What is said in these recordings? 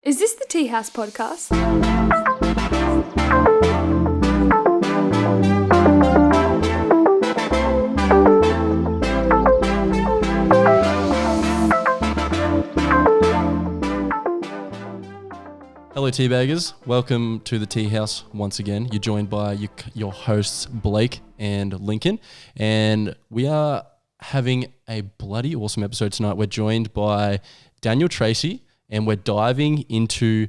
Is this the Teahouse podcast? Hello Teabaggers, welcome to the Teahouse once again. You're joined by your hosts Blake and Lincoln, and we are having a bloody awesome episode tonight. We're joined by Daniel Treacy, and we're diving into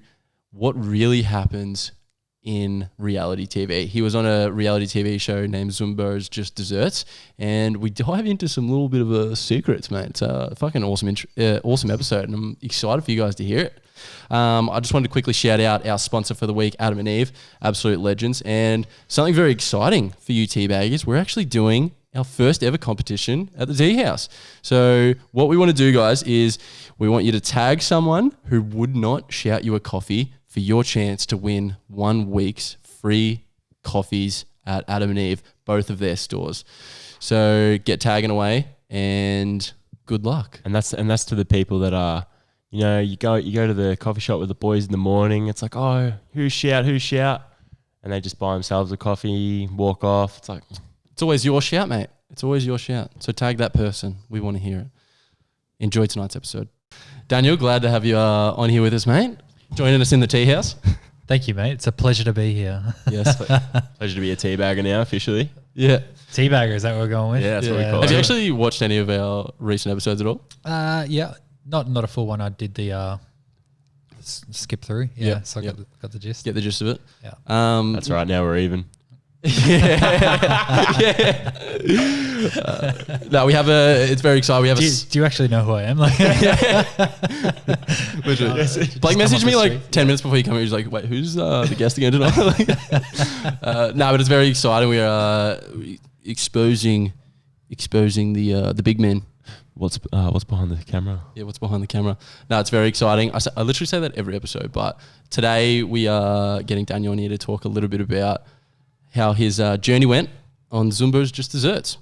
what really happens in reality TV. He was on a reality TV show named Zumbo's Just Desserts, and we dive into some little bit of secrets, mate. It's a fucking awesome episode, and I'm excited for you guys to hear it. I just wanted to quickly shout out our sponsor for the week, Adam and Eve, absolute legends, and something very exciting for you Teabaggers. We're actually doing our first ever competition at the Teahouse. So what we want to do, guys, is we want you to tag someone who would not shout you a coffee for your chance to win 1 week's free coffees at Adam and Eve, both of their stores. So get tagging away and good luck. And that's to the people that are, you know, you go to the coffee shop with the boys in the morning. It's like, oh, who shout? And they just buy themselves a coffee, walk off. It's like, it's always your shout, mate. It's always your shout. So tag that person. We want to hear it. Enjoy tonight's episode. Daniel, glad to have you on here with us, mate. Joining us in the Teahouse. Thank you, mate. It's a pleasure to be here. Yes. Pleasure to be a teabagger now, officially. Yeah. Teabagger, is that what we're going with? Yeah, that's what we call Have it. you actually watched any of our recent episodes at all? Yeah. Not a full one. I did the skip through. Yeah. Yep. So I got the gist. Get the gist of it. Yeah. That's right. Now we're even. No, we have it's very exciting. We have Do you actually know who I am? Like, Blake messaged me like 10 minutes before you come here. He's like, wait, who's the guest again tonight? No, but it's very exciting. We are exposing the big men. What's behind the camera? Yeah, what's behind the camera? No, it's very exciting. I literally say that every episode, but today we are getting Daniel on here to talk a little bit about how his journey went on Zumbo's Just Desserts.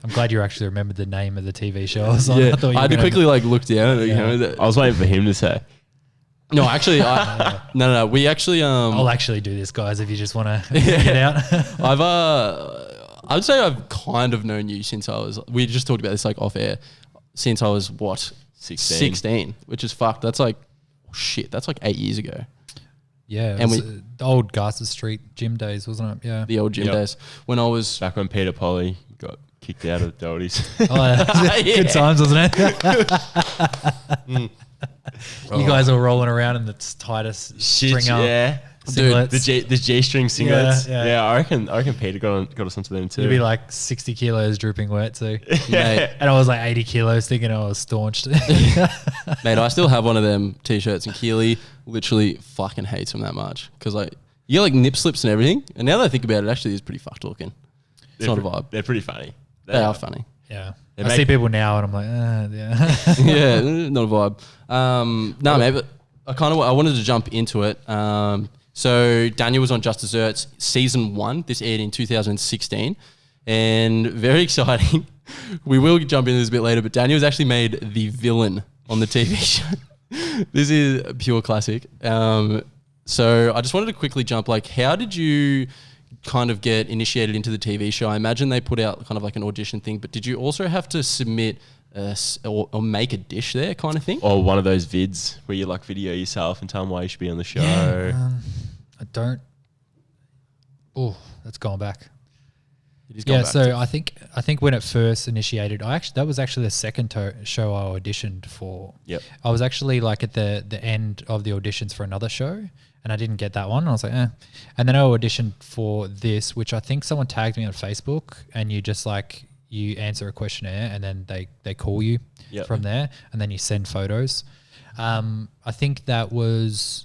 I'm glad you actually remembered the name of the TV show. I had to quickly look down. I was waiting for him to say. No, actually, no. We actually, I'll actually do this, guys. If you just want to get out. I'd say I've kind of known you since we just talked about this like off air, since I was 16, which is fucked. That's like, shit, that's like 8 years ago. Yeah, it was the old Garza Street gym days, wasn't it? Yeah. The old gym days. When I was... Back when Peter Polly got kicked out of Doldies. Good times, wasn't it? You guys all rolling around in the tightest stringer. Yeah. Singlets. Dude, the G-string singlets. Yeah. I reckon Peter got us onto them too. You'd be like 60 kilos drooping wet too. Mate, And I was like 80 kilos thinking I was staunched. mate, I still have one of them t-shirts, and Keely literally fucking hates them that much because like you get like nip slips and everything, and now that I think about it, actually is pretty fucked looking. It's not a vibe. They're pretty funny. They are funny. Yeah. I see people now and I'm like, yeah. Yeah, not a vibe. No, mate, but I wanted to jump into it. So Daniel was on Just Desserts season 1. This aired in 2016, and very exciting. We will jump into this a bit later, but Daniel's actually made the villain on the TV show. This is a pure classic. So I just wanted to quickly jump, like, how did you kind of get initiated into the TV show? I imagine they put out kind of like an audition thing, but did you also have to submit or make a dish there kind of thing? Or one of those vids where you like video yourself and tell them why you should be on the show. Yeah, I don't. Oh, that's gone back. So I think when it first initiated, that was actually the second show I auditioned for. Yep. I was actually like at the end of the auditions for another show, and I didn't get that one. I was like, eh. And then I auditioned for this, which I think someone tagged me on Facebook, and you just like you answer a questionnaire, and then they call you from there, and then you send photos. I think that was.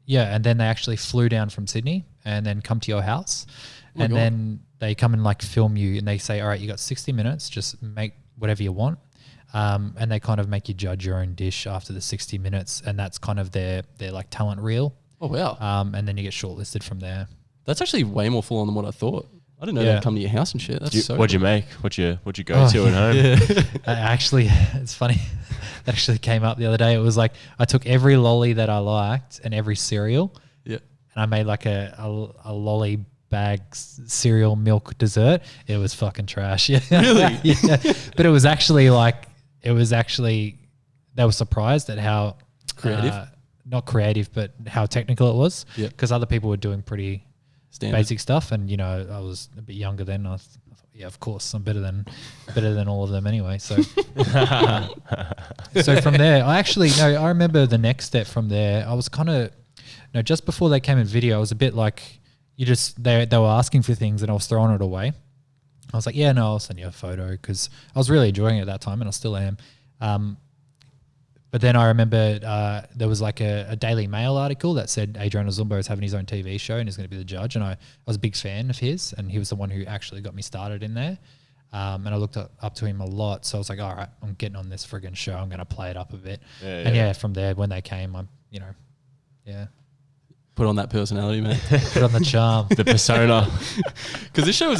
Yeah, and then they actually flew down from Sydney and then come to your house. And then they come and like film you, and they say, all right, you got 60 minutes, just make whatever you want. And they kind of make you judge your own dish after the 60 minutes. And that's kind of their like talent reel. Oh, wow. And then you get shortlisted from there. That's actually way more full on than what I thought. I didn't know they'd come to your house and shit. That's What'd you make? What'd you go to at home? Actually, it's funny. that actually came up the other day. It was like I took every lolly that I liked and every cereal, Yeah. and I made like a lolly bag cereal milk dessert. It was fucking trash. Yeah. Really? Yeah. But it was actually they were surprised at how Creative? not creative, but how technical it was. Yeah. Because other people were doing pretty Standard. basic stuff, and I was a bit younger then. I thought, yeah, of course, I'm better than all of them anyway. So, so from there, I remember the next step from there. I was kind of, just before they came in video, I was a bit like, they were asking for things, and I was throwing it away. I was like, yeah, no, I'll send you a photo, because I was really enjoying it at that time, and I still am. But then I remember there was like a Daily Mail article that said Adriano Zumbo is having his own TV show and he's going to be the judge. And I was a big fan of his, and he was the one who actually got me started in there. And I looked up to him a lot. So I was like, all right, I'm getting on this friggin' show. I'm going to play it up a bit. And from there, when they came, Put on that personality, man. put on the charm. The persona. Because this show was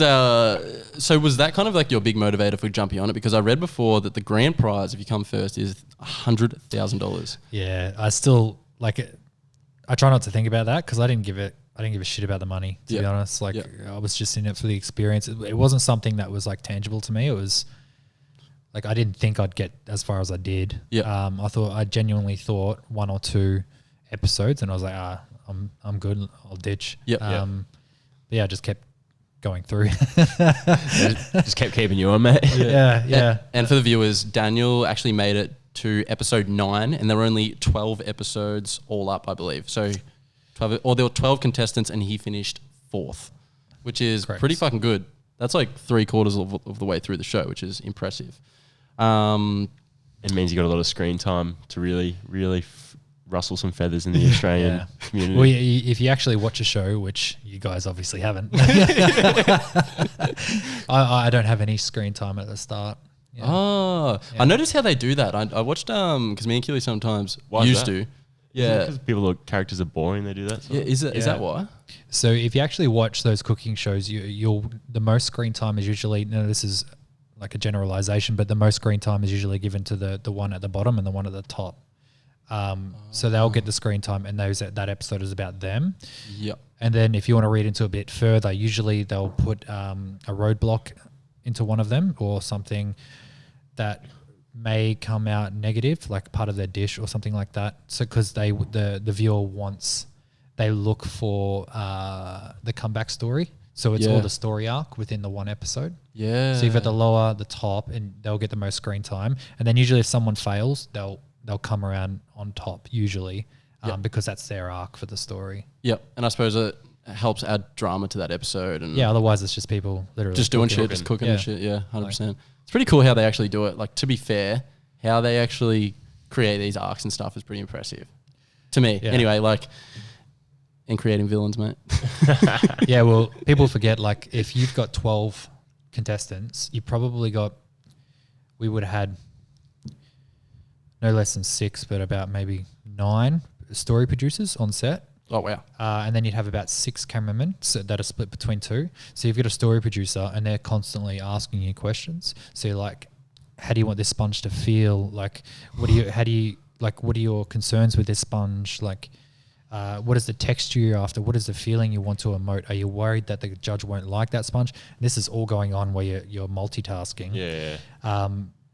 so was that kind of like your big motivator for jumping on it? Because I read before that the grand prize, if you come first, is $100,000. Yeah, I still like it. I try not to think about that because I didn't give a shit about the money, to be honest. Like I was just in it for the experience. It wasn't something that was like tangible to me. It was like I didn't think I'd get as far as I did. Yeah. I genuinely thought 1 or 2 episodes, and I was like, I'm good. I'll ditch. Yep. But yeah, I just kept going through. Just kept keeping you on, mate. Yeah. And for the viewers, Daniel actually made it to episode 9, and there were only 12 episodes all up, I believe. So, there were 12 contestants, and he finished 4th, which is pretty fucking good. That's like 3/4 of the way through the show, which is impressive. It means you got a lot of screen time to really, really rustle some feathers in the Australian community. Well, if you actually watch a show, which you guys obviously haven't, I don't have any screen time at the start. Yeah. Oh, yeah. I noticed how they do that. I watched because me and Keely sometimes used to. Yeah, because characters are boring. They do that. Yeah, is that why? So if you actually watch those cooking shows, the most screen time is usually this is like a generalization, but the most screen time is usually given to the one at the bottom and the one at the top. So they'll get the screen time, and that episode is about them. Yep. And then if you want to read into a bit further, usually they'll put a roadblock into one of them or something that may come out negative, like part of their dish or something like that. So because the viewer they look for the comeback story. So it's all the story arc within the one episode. Yeah. So you've got the lower, the top, and they'll get the most screen time. And then usually if someone fails, they'll come around on top usually because that's their arc for the story. Yep. And I suppose it helps add drama to that episode. And otherwise it's just people literally just doing shit, just cooking and shit. Yeah, 100%. It's pretty cool how they actually do it. Like, to be fair, how they actually create these arcs and stuff is pretty impressive to me. Yeah. Anyway, and creating villains, mate. Yeah, well, people forget, like, if you've got 12 contestants, you probably we would have had no less than 6, but about maybe 9 story producers on set. Oh, wow. And then you'd have about 6 cameramen that are split between 2. So you've got a story producer, and they're constantly asking you questions. So you're like, how do you want this sponge to feel? Like, what are your concerns with this sponge? Like, what is the texture you're after? What is the feeling you want to emote? Are you worried that the judge won't like that sponge? This is all going on where you're multitasking. Yeah.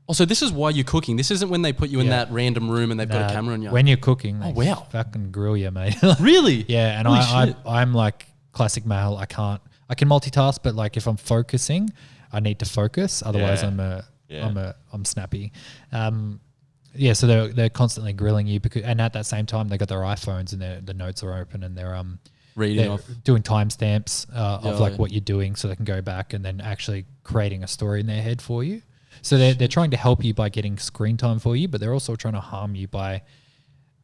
Also, this is why you're cooking. This isn't when they put you in that random room and they put a camera on you. When you're cooking, Oh, they wow. fucking grill you, mate. Really? Yeah, and Holy shit. I'm like classic male. I can multitask, but like if I'm focusing, I need to focus. Otherwise, I'm snappy. So they're constantly grilling you and at that same time they got their iPhones and the notes are open and they're reading off, doing timestamps of like what you're doing, so they can go back and then actually creating a story in their head for you. So they're trying to help you by getting screen time for you, but they're also trying to harm you by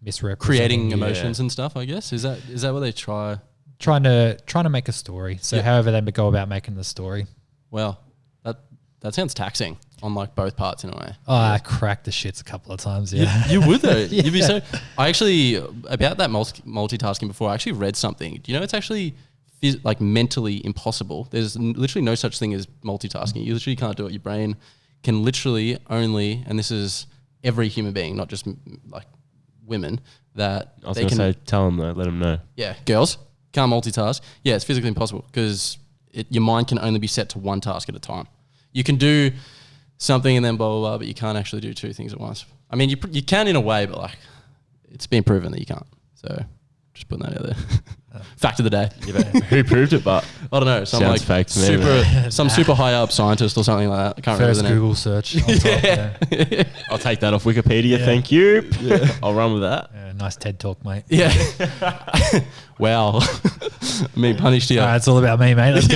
misrepresenting creating emotions and stuff. I guess is that what they try? Trying to make a story. So however they go about making the story. Well, that sounds taxing on like both parts in a way. Oh, I cracked the shits a couple of times. Yeah, you would though. You'd be so. I actually about that multitasking before. I actually read something. Do you know it's actually like mentally impossible? There's literally no such thing as multitasking. You literally can't do it. Your brain can literally only, and this is every human being, not just like women, that I was they going to can. say, tell them though, let them know. Yeah, girls can't multitask. Yeah, it's physically impossible because your mind can only be set to one task at a time. You can do something and then blah, blah, blah, but you can't actually do two things at once. I mean, you can in a way, but like it's been proven that you can't. So just putting that out there. Fact of the day. Yeah, but who proved it? But I don't know. Some sounds like fake to me. super high up scientist or something like that. I can't First remember the name. Google search. On top, yeah. I'll take that off Wikipedia. Thank you. I'll run with that. Yeah, nice TED talk, mate. Yeah. Wow. Me punished here. It's all about me, mate. Let's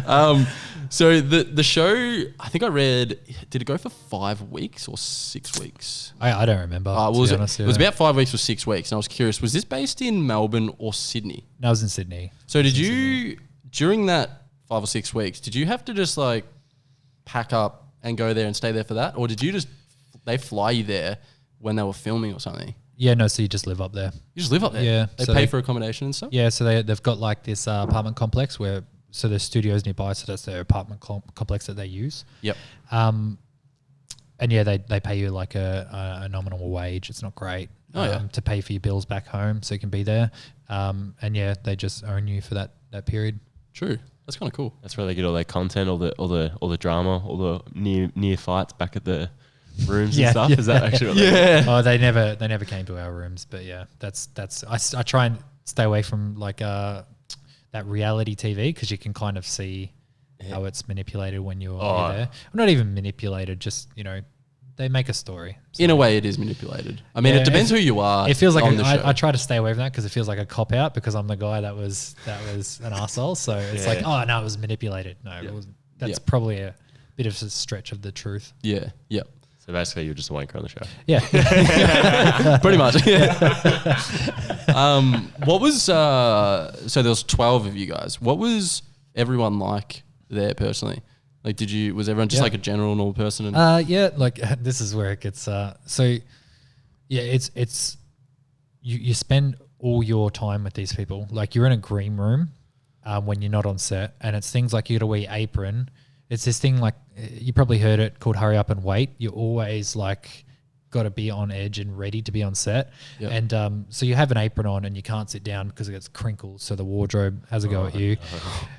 go. So the show, I think I read, did it go for 5 weeks or 6 weeks? I don't remember. It was about 5 weeks or 6 weeks. And I was curious, was this based in Melbourne or Sydney? No, I was in Sydney. So did you, during that 5 or 6 weeks, did you have to just like pack up and go there and stay there for that? Or did you just, they fly you there when they were filming or something? Yeah, no, so you just live up there. You just live up there? Yeah. They so pay for accommodation and stuff? Yeah, so they've got like this apartment complex where, so there's studios nearby, so that's their apartment complex that they use. Yep. And yeah, they pay you like a nominal wage. It's not great to pay for your bills back home so you can be there. And yeah, they just own you for that period. True. That's kind of cool. That's where they get all their content, all the drama, all the near fights back at the rooms and stuff. Is that actually what they do? Oh, they never came to our rooms, but yeah, that's I try and stay away from like that reality TV because you can kind of see how it's manipulated when you're there. Well, not even manipulated, just they make a story. So in a way, it is manipulated. I mean, it depends who you are. It feels like on the show. I try to stay away from that because it feels like a cop out because I'm the guy that was an arsehole. So it's like, oh no, it was manipulated. No, that's probably a bit of a stretch of the truth. Yeah. Yep. So basically, you're just a wanker on the show. Yeah. Pretty much. What was so there was 12 of you guys. What was everyone like there personally? Like, was everyone just like a general normal person? And yeah, like this is where it gets so yeah, it's you spend all your time with these people. Like you're in a green room when you're not on set, and it's things like you got to wear your apron. It's this thing like you probably heard it called hurry up and wait. You're always like got to be on edge and ready to be on set. Yep. And so you have an apron on and you can't sit down because it gets crinkled. So the wardrobe has a go at you.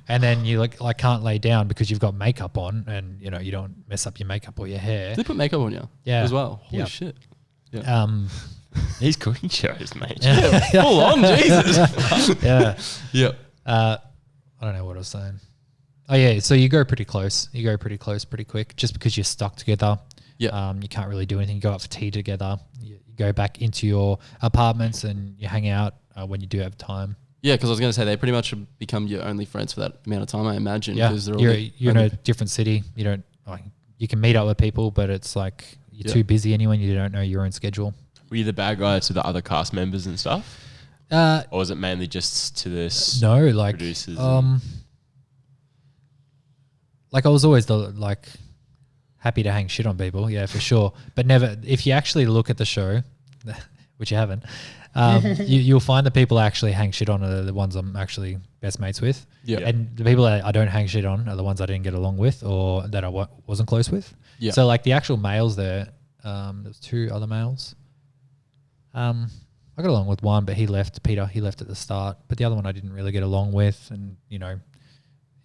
And then you like can't lay down because you've got makeup on and you don't mess up your makeup or your hair. Do they put makeup on you? Yeah. As well. Holy shit. Yeah. These cooking shows, mate. Full on, Jesus. Yeah. Yep. I don't know what I was saying. Oh yeah, so you go pretty close. You go pretty close pretty quick just because you're stuck together. Yeah. You can't really do anything. You go out for tea together. You go back into your apartments and you hang out when you do have time. Yeah, because I was going to say they pretty much become your only friends for that amount of time, I imagine. Yeah, They're you're in a different city. You don't you can meet up with people, but it's like you're too busy anyway. You don't know your own schedule. Were you the bad guy to the other cast members and stuff? Or was it mainly just to the producers? Like I was always happy to hang shit on people, yeah, for sure. But never, if you actually look at the show, which you haven't, you'll find the people I actually hang shit on are the ones I'm actually best mates with. Yeah. And the people that I don't hang shit on are the ones I didn't get along with or that I wasn't close with. Yeah. So like the actual males there, there's 2 other males. I got along with one, but he left, Peter, he left at the start. But the other one I didn't really get along with. And,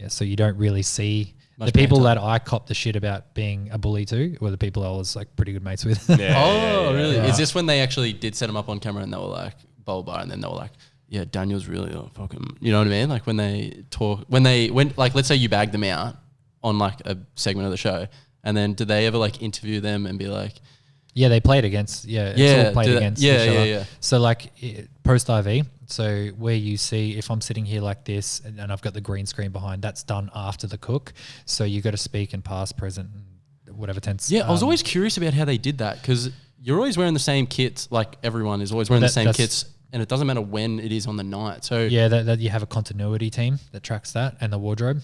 so you don't really see... The people that I copped the shit about being a bully to were the people I was like pretty good mates with. Really? Yeah. Is this when they actually did set them up on camera and they were like, blah, blah, and then they were like, yeah, Daniel's really fucking, you know what I mean? Like when they talk, when like, let's say you bagged them out on like a segment of the show and then did they ever like interview them and be like, yeah, they played against, it's all played against each other. Yeah. So like post IV, so where you see if I'm sitting here like this and I've got the green screen behind, that's done after the cook. So you got to speak in past, present, whatever tense. Yeah, I was always curious about how they did that because you're always wearing the same kits. Like everyone is always wearing the same kits, and it doesn't matter when it is on the night. So yeah, that you have a continuity team that tracks that and the wardrobe.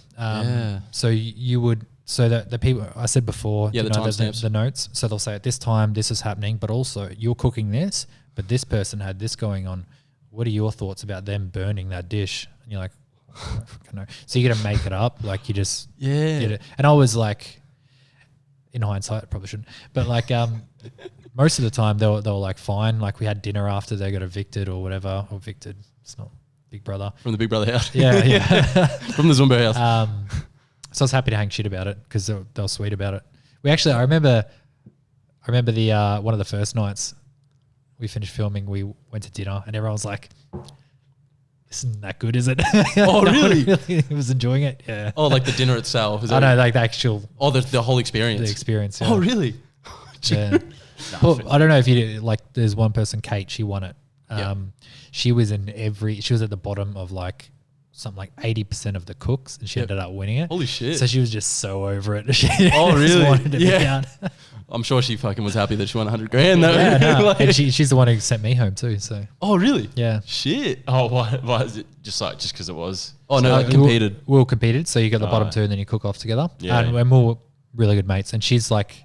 So you would. So that the people I said before, the timestamps, the notes. So they'll say at this time this is happening, but also you're cooking this, but this person had this going on. What are your thoughts about them burning that dish? And you're like, I don't know. So you got to make it up, like you just get it. And I was like, in hindsight, probably shouldn't. But like most of the time they were like fine. Like we had dinner after they got evicted or whatever. Or evicted. It's not Big Brother. From the Big Brother house. Yeah. From the Zumbo house. So I was happy to hang shit about it because they were sweet about it. I remember the one of the first nights we finished filming, we went to dinner and everyone was like, "This isn't that good, is it?" Oh, really? Really was enjoying it. Yeah. Oh, like the dinner itself. Is I know, like the actual the whole experience. the experience. Yeah. Oh, really? Yeah. Well, I don't know if you like. There's one person, Kate. She won it. She was she was at the bottom of like something like 80% of the cooks, and she ended up winning it. Holy shit! So she was just so over it. She Oh, really? just wanted to be down. I'm sure she fucking was happy that she won $100 grand though. Yeah, no. Like- And she's the one who sent me home too. So oh, really? yeah. Shit. Oh, why is it just because it was? Oh no, like we competed. all competed. So you got the bottom two, and then you cook off together. Yeah. And we're more really good mates. And she's like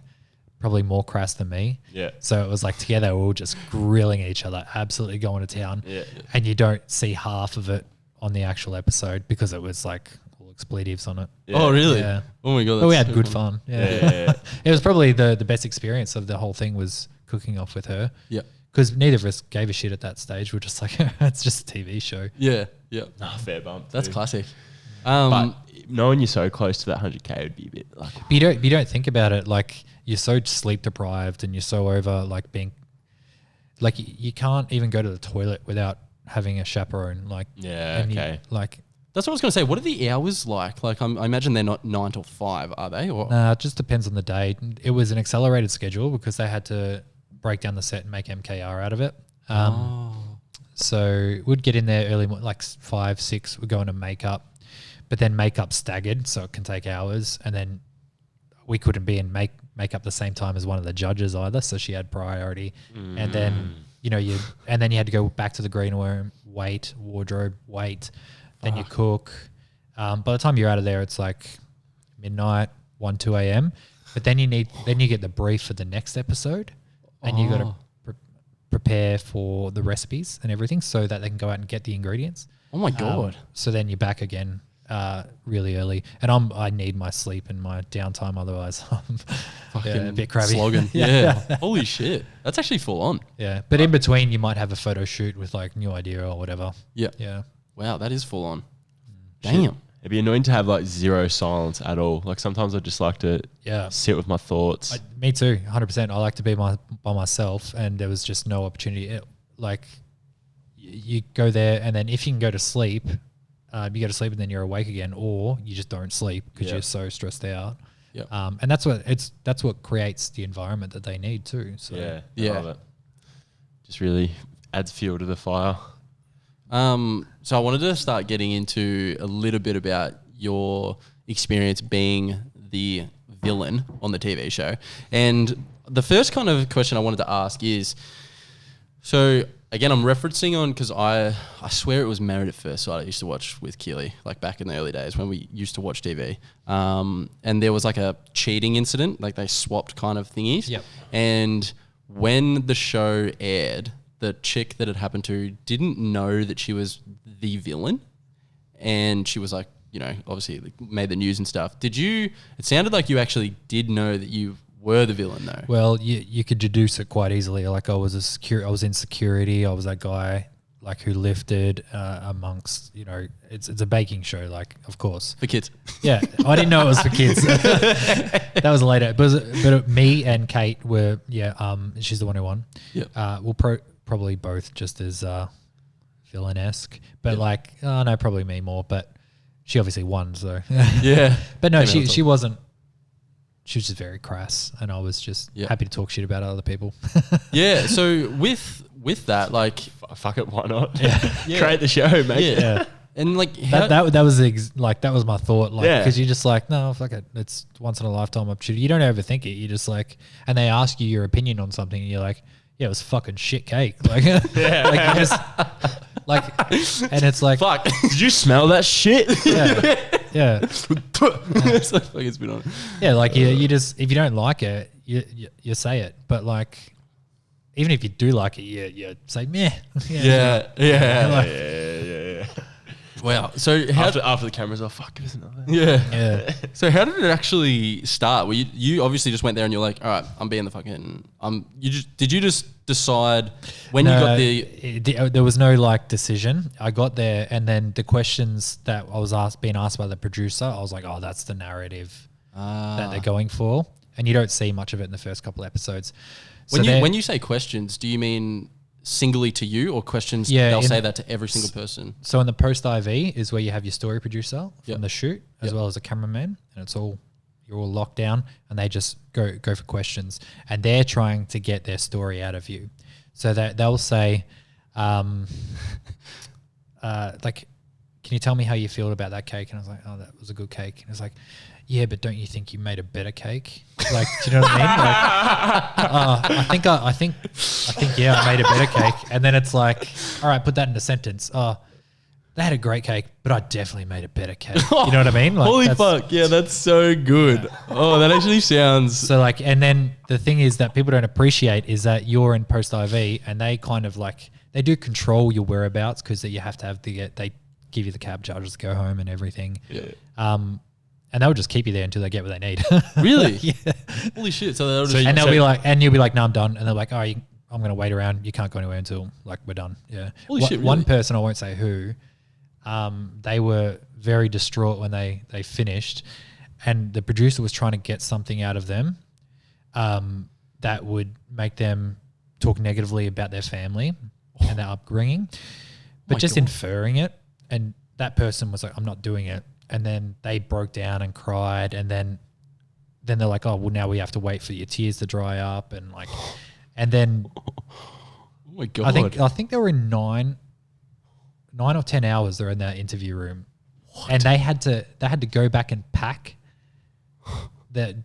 probably more crass than me. Yeah. So it was like together we're all just grilling each other, absolutely going to town. Yeah. And you don't see half of it on the actual episode because it was like all expletives on it. Yeah. Oh, really? Yeah. Oh my god. But we that's had so good fun. Yeah. Yeah. It was probably the best experience of the whole thing was cooking off with her. Yeah. Because neither of us gave a shit at that stage. We're just like, it's just a TV show. Yeah. Yeah. Fair bump. That's too. classic. But knowing you're so close to that 100K would be a bit like. But you don't think about it. Like you're so sleep deprived and you're so over like being, like you can't even go to the toilet without having a chaperone. Like Yeah, and okay. like that's what I was going to say. What are the hours like? Like I imagine they're not 9 till 5, are they? Or nah, it just depends on the day. It was an accelerated schedule because they had to break down the set and make MKR out of it. So we'd get in there early, like 5, 6. We'd go into makeup, but then makeup staggered, so it can take hours. And then we couldn't be in makeup the same time as one of the judges either, so she had priority. And then you had to go back to the green room, wait, wardrobe, wait. Then you cook. By the time you're out of there, it's like midnight, 1, 2 a.m. But then you get the brief for the next episode, and you got to prepare for the recipes and everything so that they can go out and get the ingredients. oh my god. So then you're back again really early, and I need my sleep and my downtime, otherwise I'm Fucking a bit crabby. slogan. Yeah. Holy shit. That's actually full on. Yeah, but in between you might have a photo shoot with like new idea or whatever. Yeah. Yeah. Wow, that is full on. Damn. It'd be annoying to have like zero silence at all. Like sometimes I just like to sit with my thoughts. Me too, 100%. I like to be by myself, and there was just no opportunity. You go there, and then if you can go to sleep, you go to sleep, and then you're awake again, or you just don't sleep because you're so stressed out. Yeah. And that's what creates the environment that they need too. So I love it. Just really adds fuel to the fire. So I wanted to start getting into a little bit about your experience being the villain on the TV show. And the first kind of question I wanted to ask is, so again, I'm referencing on, because I swear it was Married at First Sight I used to watch with Keely, like back in the early days when we used to watch TV. And there was like a cheating incident, like they swapped kind of thingies. Yep. And when the show aired, the chick that it happened to didn't know that she was the villain, and she was like, obviously like made the news and stuff. It sounded like you actually did know that you were the villain though. Well, you could deduce it quite easily. Like I was in security. I was that guy like who lifted amongst, it's a baking show, like of course. For kids. Yeah, I didn't know it was for kids. That was later. But me and Kate were, she's the one who won. Yeah. We'll probably both just as villain-esque. But no, probably me more. But she obviously won, so. Yeah. But no, she wasn't. She was just very crass, and I was just happy to talk shit about other people. Yeah. So with that, like, Fuck it, why not? Create the show, mate. Yeah. And like that was that was my thought, like, because you're just like, no, fuck it, it's once in a lifetime opportunity. You don't overthink it. You just like, and they ask you your opinion on something, and you're like, yeah, it was fucking shit cake. Like, like you just like, and it's like, fuck. Did you smell that shit? Yeah. It's like fucking spit on it. Yeah, like you just, if you don't like it, you say it. But like, even if you do like it, you say meh. Yeah. Like, Wow. So how After the cameras off, fuck, there's another. Yeah. So how did it actually start? Well, you obviously just went there and you're like, all right, I'm being the fucking. Did you just decide when you got there was no like decision. I got there and then the questions that I was being asked by the producer, I was like, oh, that's the narrative that they're going for, and you don't see much of it in the first couple episodes. When you say questions, do you mean singly to you or questions? Yeah, they'll say that to every single person. So in the post IV is where you have your story producer from the shoot as well as a cameraman, and you're all locked down, and they just go for questions, and they're trying to get their story out of you. So that they'll say, like, can you tell me how you feel about that cake? And I was like, oh, that was a good cake. And it's like, yeah, but don't you think you made a better cake? Like, do you know what I mean? Like, I think, yeah, I made a better cake. And then it's like, all right, put that in a sentence. Oh, they had a great cake, but I definitely made a better cake. You know what I mean? Like, Holy fuck. Yeah, that's so good. Yeah. Oh, that actually sounds... So like, and then the thing is that people don't appreciate is that you're in post IV and they kind of like, they do control your whereabouts because you have to have they give you the cab charges to go home and everything. Yeah. And they'll just keep you there until they get what they need. Really? Yeah. Holy shit. So they'll just... And they'll be like, and you'll be like, no, I'm done. And they're like, oh, I'm going to wait around. You can't go anywhere until like we're done. Yeah. Holy shit, really? One person, I won't say who, they were very distraught when they finished, and the producer was trying to get something out of them that would make them talk negatively about their family and their upbringing, but just inferring it. And that person was like, I'm not doing it. And then they broke down and cried, and then they're like, oh, well, now we have to wait for your tears to dry up, and like, and then oh my God. I think they were in 9 or 10 hours they're in that interview room. What? And they had to go back and pack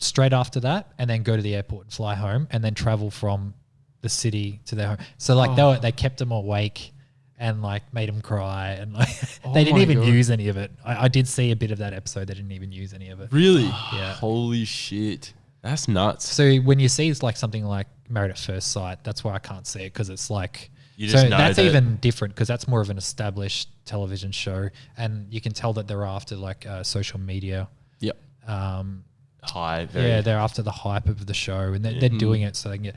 straight after that, and then go to the airport and fly home, and then travel from the city to their home. So like they kept them awake and like made them cry, and like they didn't even use any of it. I did see a bit of that episode. They didn't even use any of it. Really? Yeah. Holy shit. That's nuts. So when you see it's like something like Married at First Sight, that's why I can't see it, because it's like, you just know that's that even different because that's more of an established television show, and you can tell that they're after like social media. Yep. They're after the hype of the show, and they're doing it so they can get.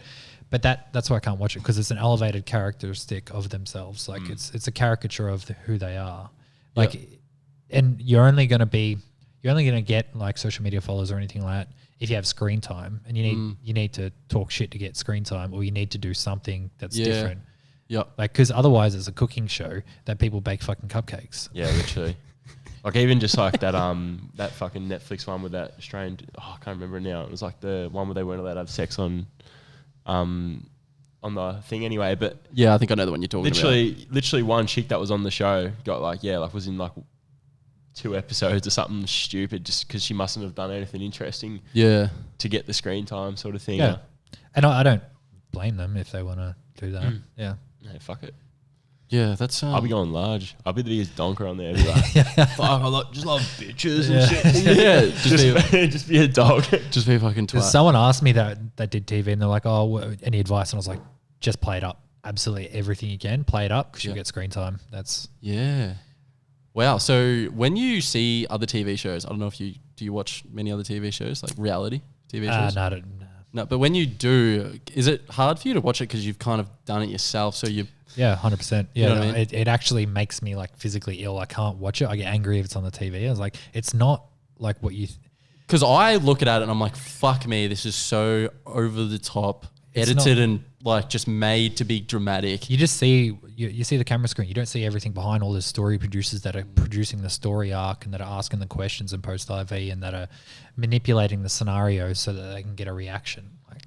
But that's why I can't watch it, because it's an elevated characteristic of themselves. Like it's a caricature of who they are. Like, and you're only going to get like social media followers or anything like that if you have screen time, and you need to talk shit to get screen time, or you need to do something that's different. Yeah. Like, because otherwise it's a cooking show that people bake fucking cupcakes. Yeah, literally. Like even just like that that fucking Netflix one with that Australian, I can't remember it now. It was like the one where they weren't allowed to have sex on the thing anyway. But yeah, I think I know the one you're talking about. Literally one chick that was on the show got was in like 2 episodes or something stupid, just because she mustn't have done anything interesting. Yeah. To get the screen time sort of thing. Yeah. And I don't blame them if they want to do that. Yeah. Yeah, fuck it. Yeah, that's... I'll be going large. I'll be the biggest donker on there. Be like, fuck, I just love bitches and shit. Yeah, just be a dog. Just be a fucking twat. Someone asked me that did TV, and they're like, oh, any advice? And I was like, just play it up. Absolutely everything you can. Play it up, because you'll get screen time. That's... Yeah. Wow. So when you see other TV shows, I don't know if do you watch many other TV shows, like reality TV shows? No, I don't. No, but when you do, is it hard for you to watch it because you've kind of done it yourself? So you... Yeah, 100%. Yeah, you know what I mean? It actually makes me like physically ill. I can't watch it. I get angry if it's on the TV. I was like, it's not like what you... Because I look at it and I'm like, fuck me, this is so over the top, edited and like just made to be dramatic. You just see, you see the camera screen. You don't see everything behind all the story producers that are producing the story arc and that are asking the questions in post IV and that are manipulating the scenarios so that they can get a reaction. Like,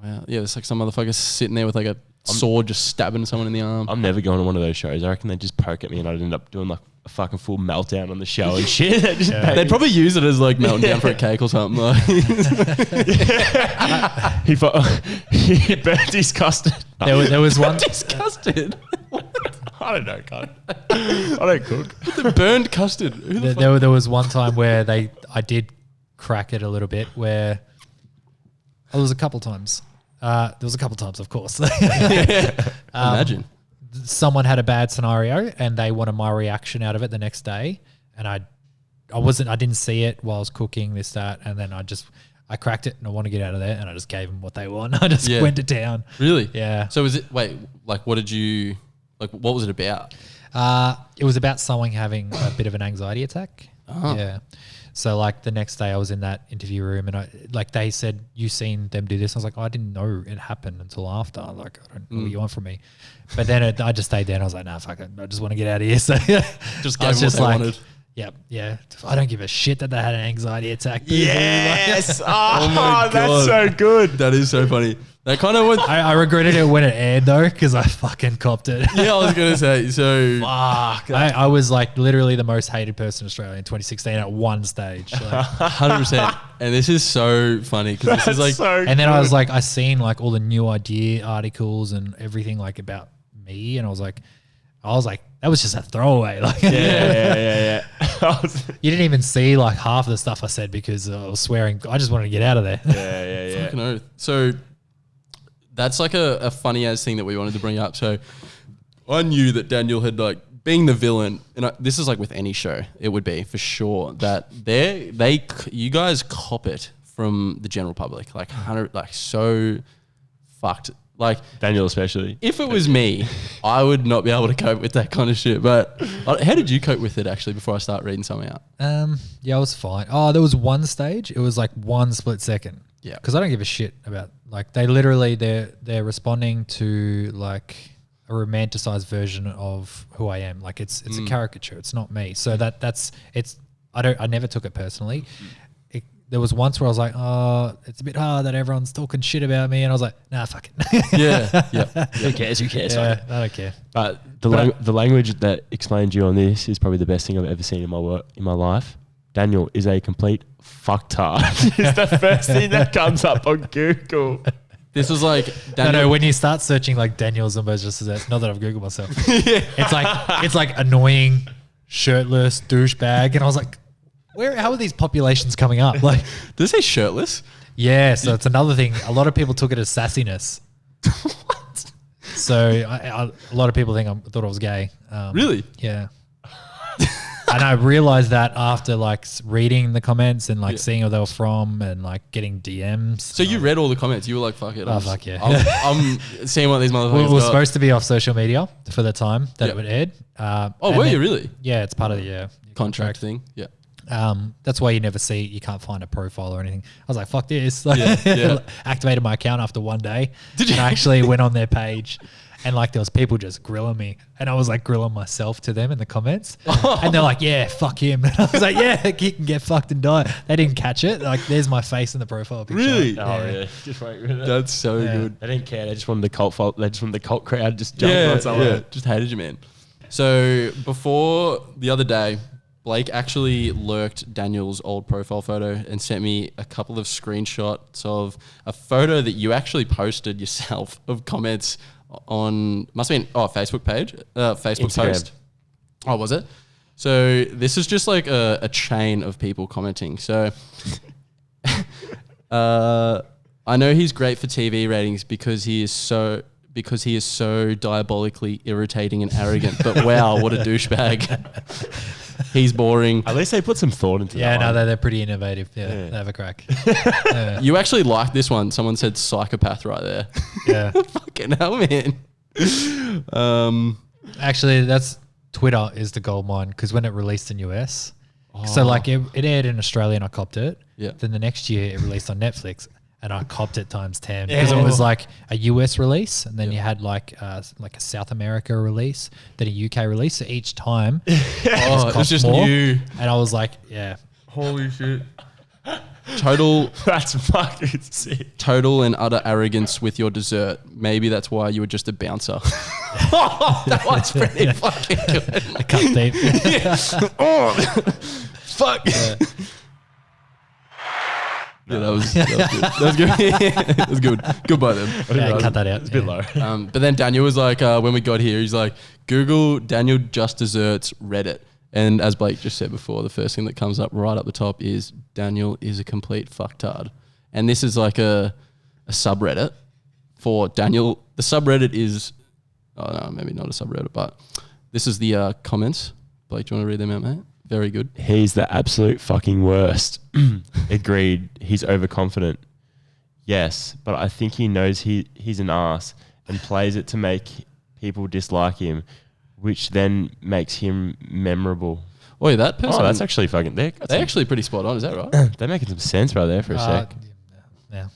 wow. Yeah, it's like some motherfucker sitting there with like a sword just stabbing someone in the arm. I'm never going to one of those shows. I reckon they just poke at me and I'd end up doing like a fucking full meltdown on the show and shit. They'd probably use it as like melting down for a cake or something. Like. He burnt his custard. There was one... Disgusted. I don't know, God. I don't cook. The burned custard. There was one time where I did crack it a little bit, where... There was a couple times. Of course. Imagine. someone had a bad scenario and they wanted my reaction out of it the next day, and I didn't see it while I was cooking this, that, and then I cracked it and I want to get out of there, and I just gave them what they want. I just went to town. Really? Yeah. So what was it about? It was about someone having a bit of an anxiety attack. Oh. Yeah. So like the next day I was in that interview room and they said, you seen them do this? I was like, I didn't know it happened until after. Like, I don't know what you want from me. But then I just stayed there and I was like, nah, fuck it. I just want to get out of here. So Just gave them what they wanted. Yeah. I don't give a shit that they had an anxiety attack. Yes. Oh my God. That's so good. That is so funny. That kind of went. I regretted it when it aired though, because I fucking copped it. Yeah, I was gonna say. So Fuck. I was like literally the most hated person in Australia in 2016 at one stage. Like, 100%. And this is so funny because this is like. so and then I was like, I seen like all the new idea articles and everything like about me, and I was like, that was just a throwaway. Like, yeah. you didn't even see like half of the stuff I said because I was swearing. I just wanted to get out of there. Yeah. Fucking oath. So that's like a funny ass thing that we wanted to bring up. So I knew that Daniel had like being the villain, and this is like with any show, it would be for sure that you guys cop it from the general public, like so fucked. Like Daniel especially. If it was me, I would not be able to cope with that kind of shit. But how did you cope with it actually before I start reading something out? Yeah, I was fine. Oh, there was one stage. It was like one split second. Yeah. Because I don't give a shit about like they literally they're responding to like a romanticized version of who I am. Like it's a caricature. It's not me. So I never took it personally. There was once where I was like, oh, it's a bit hard that everyone's talking shit about me. And I was like, nah, fuck it. Yeah. Who cares? Yeah, I don't care. But the language that explained you on this is probably the best thing I've ever seen in my life. Daniel is a complete fucktard. It's the first thing that comes up on Google. This was like Daniel. No, when you start searching like Daniel Zumbo just as that, not that I've Googled myself. It's like annoying, shirtless, douchebag. And I was like, how are these populations coming up? Like, does it say shirtless? Yeah, so it's another thing. A lot of people took it as sassiness. What? So a lot of people thought I was gay. Really? Yeah. And I realized that after like reading the comments and like seeing where they were from and like getting DMs. So you read all the comments. You were like, fuck it. Fuck yeah. I'm seeing what these motherfuckers It was supposed to be off social media for the time that it would aired. Were you really? Yeah, it's part of the contract thing. Yeah. That's why you never see, you can't find a profile or anything. I was like, fuck this. Like, activated my account after one day. Did you? And I actually went on their page and like there was people just grilling me and I was like grilling myself to them in the comments. And they're like, yeah, fuck him. And I was like, yeah, he can get fucked and die. They didn't catch it. Like there's my face in the profile picture. Really? Oh, yeah. Just wait with it. That's so good. They didn't care. They just wanted the cult crowd just jumping on someone. Yeah. Just hated you, man. So before the other day, Blake actually lurked Daniel's old profile photo and sent me a couple of screenshots of a photo that you actually posted yourself of comments on, must have been, Facebook page, Facebook Instagram. post. Oh, was it? So this is just like a chain of people commenting. So I know he's great for TV ratings because he is so diabolically irritating and arrogant, but wow, what a douchebag. He's boring. At least they put some thought into that. Yeah, no, they're pretty innovative. Yeah, they have a crack. You actually like this one. Someone said psychopath right there. Yeah. Fucking hell, man. Actually, that's Twitter is the gold mine because when it released in US, so like it aired in Australia and I copped it. Yeah. Then the next year it released on Netflix and I copped it times 10 because it was like a US release and then you had like a South America release, then a UK release. So each time it was just more, new. and I was like, yeah. Holy shit. Total. That's fucking sick. Total and utter arrogance with your dessert. Maybe that's why you were just a bouncer. That one's pretty fucking good. I cut deep. Fuck. Yeah, that was good. That was good. That was good. Goodbye then. Yeah, cut that out. It's a bit low. But then Daniel was like, when we got here, he's like, Google Daniel Just Desserts Reddit. And as Blake just said before, the first thing that comes up right up the top is Daniel is a complete fucktard. And this is like a subreddit for Daniel. The subreddit is Oh no, maybe not a subreddit, but this is the comments. Blake, do you want to read them out, mate? Very good. He's the absolute fucking worst. Agreed. He's overconfident. Yes, but I think he knows he's an ass and plays it to make people dislike him, which then makes him memorable. Oi, that person. Oh, that's actually fucking... They're actually pretty spot on, is that right? They're making some sense right there for a sec. Yeah.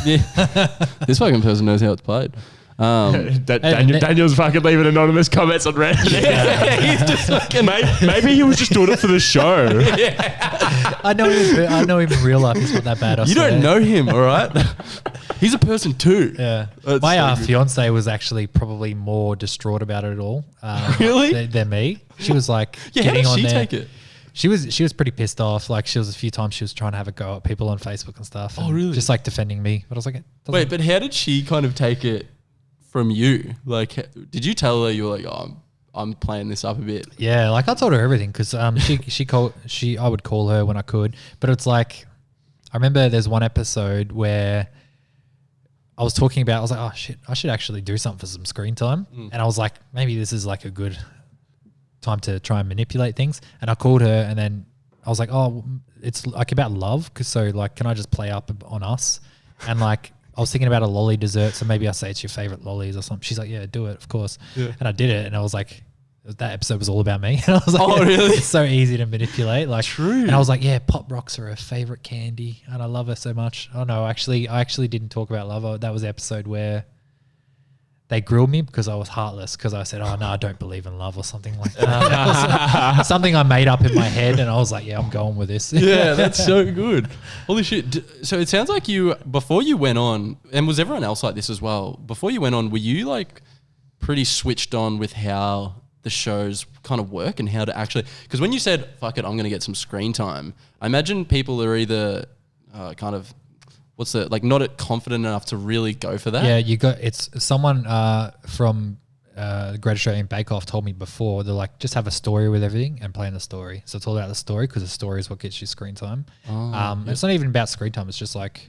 Yeah. This fucking person knows how it's played. Daniel's fucking leaving anonymous comments on Reddit. Yeah, he's just fucking... Maybe he was just doing it for the show. I know him in real life. He's not that bad. You don't know him, all right? He's a person too. Yeah. That's My so good. fiance was actually probably more distraught about it all. Really? Than me. She was like Yeah, how getting did on she there. take it? She was pretty pissed off. Like she was a few times she was trying to have a go at people on Facebook and stuff. Oh, and really? Just like defending me. But I was like, Wait, but how did she kind of take it from you? Like, did you tell her you were like, oh, I'm playing this up a bit? yeah, like I told her everything because I would call her when I could, but it's like I remember there's one episode where I was talking about, I was like, oh shit, I should actually do something for some screen time, and I was like, maybe this is like a good time to try and manipulate things, and I called her, and then I was like, oh, it's like about love, because so like, can I just play up on us, and like. I was thinking about a lolly dessert, so maybe I say it's your favorite lollies or something. She's like, yeah, do it, of course. Yeah. And I did it, and I was like, that episode was all about me. And I was like, oh, really? It's so easy to manipulate. Like, true. And I was like, yeah, Pop Rocks are her favorite candy, and I love her so much. Oh no, actually, I actually didn't talk about love. That was the episode where they grilled me because I was heartless, because I said, oh no, I don't believe in love or something like that. That was something I made up in my head, and I was like, yeah, I'm going with this. Yeah, that's so good. Holy shit. So it sounds like you, before you went on, and was everyone else like this as well? Before you went on, were you like pretty switched on with how the shows kind of work and how to actually, because when you said, fuck it, I'm going to get some screen time, I imagine people are either kind of, not confident enough to really go for that. Yeah, it's someone from the Great Australian Bake Off told me before, they're like, just have a story with everything and play in the story. So it's all about the story, because the story is what gets you screen time. It's not even about screen time. It's just like...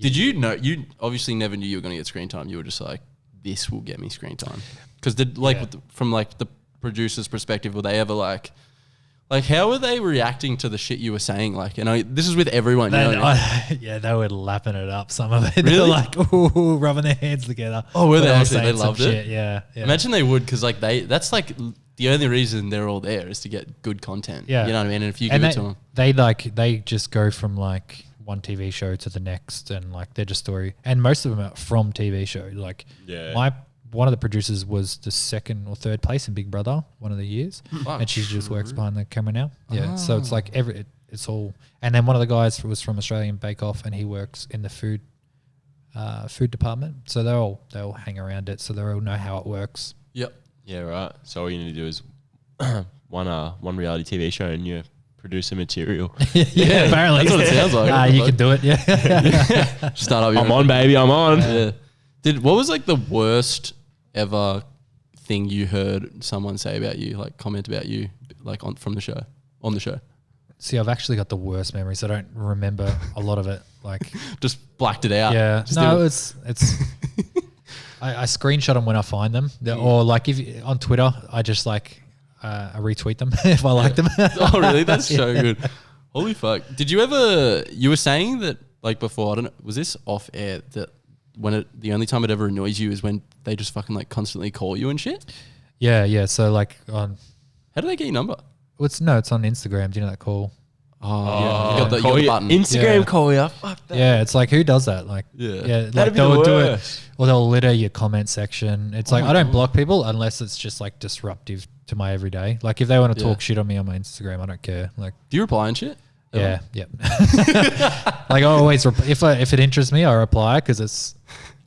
Did you know, you obviously never knew you were going to get screen time. You were just like, this will get me screen time. Because from like the producer's perspective, were they ever like how were they reacting to the shit you were saying? Like, this is with everyone. Yeah, they were lapping it up. Some of it, really? They were like, ooh, rubbing their hands together. Oh, were they were actually? saying They some loved shit. it. Yeah. Imagine they would, because like that's like the only reason they're all there is to get good content. Yeah, you know what I mean. And if you give it to them, they just go from like one TV show to the next, and like they're just story. And most of them are from TV show. Like, one of the producers was the second or third place in Big Brother one of the years, and she just works behind the camera now. Yeah, so it's like it's all. And then one of the guys was from Australian Bake Off, and he works in the food department. So they all hang around it, so they all know how it works. Yep. Yeah, right. So all you need to do is one reality TV show and you producer material. Yeah, apparently that's what it sounds like. You can do it. Yeah. Start up. I'm on, baby. I'm on. Yeah. What was like the worst ever thing you heard someone say about you, like comment about you, like on the show? See, I've actually got the worst memories. I don't remember a lot of it. Like, just blacked it out. Yeah. It's I screenshot them when I find them, or like if on Twitter, I just like I retweet them if I like them. Oh, really? That's so good. Holy fuck! Did you ever? You were saying that like before. I don't know. Was this off air that the only time it ever annoys you is when they just fucking like constantly call you and shit? Yeah. So like on, how do they get your number? It's on Instagram. Do you know that call? Oh, yeah. You got the button. Instagram call you. Fuck that. Yeah, it's like, who does that? Like, That'd like be they'll the do worst. it, or they'll litter your comment section. It's like, I don't block people unless it's just like disruptive to my everyday. Like if they want to talk shit on me on my Instagram, I don't care. Like, do you reply and shit? Yeah, yep. Like I always, if it interests me, I reply because it's.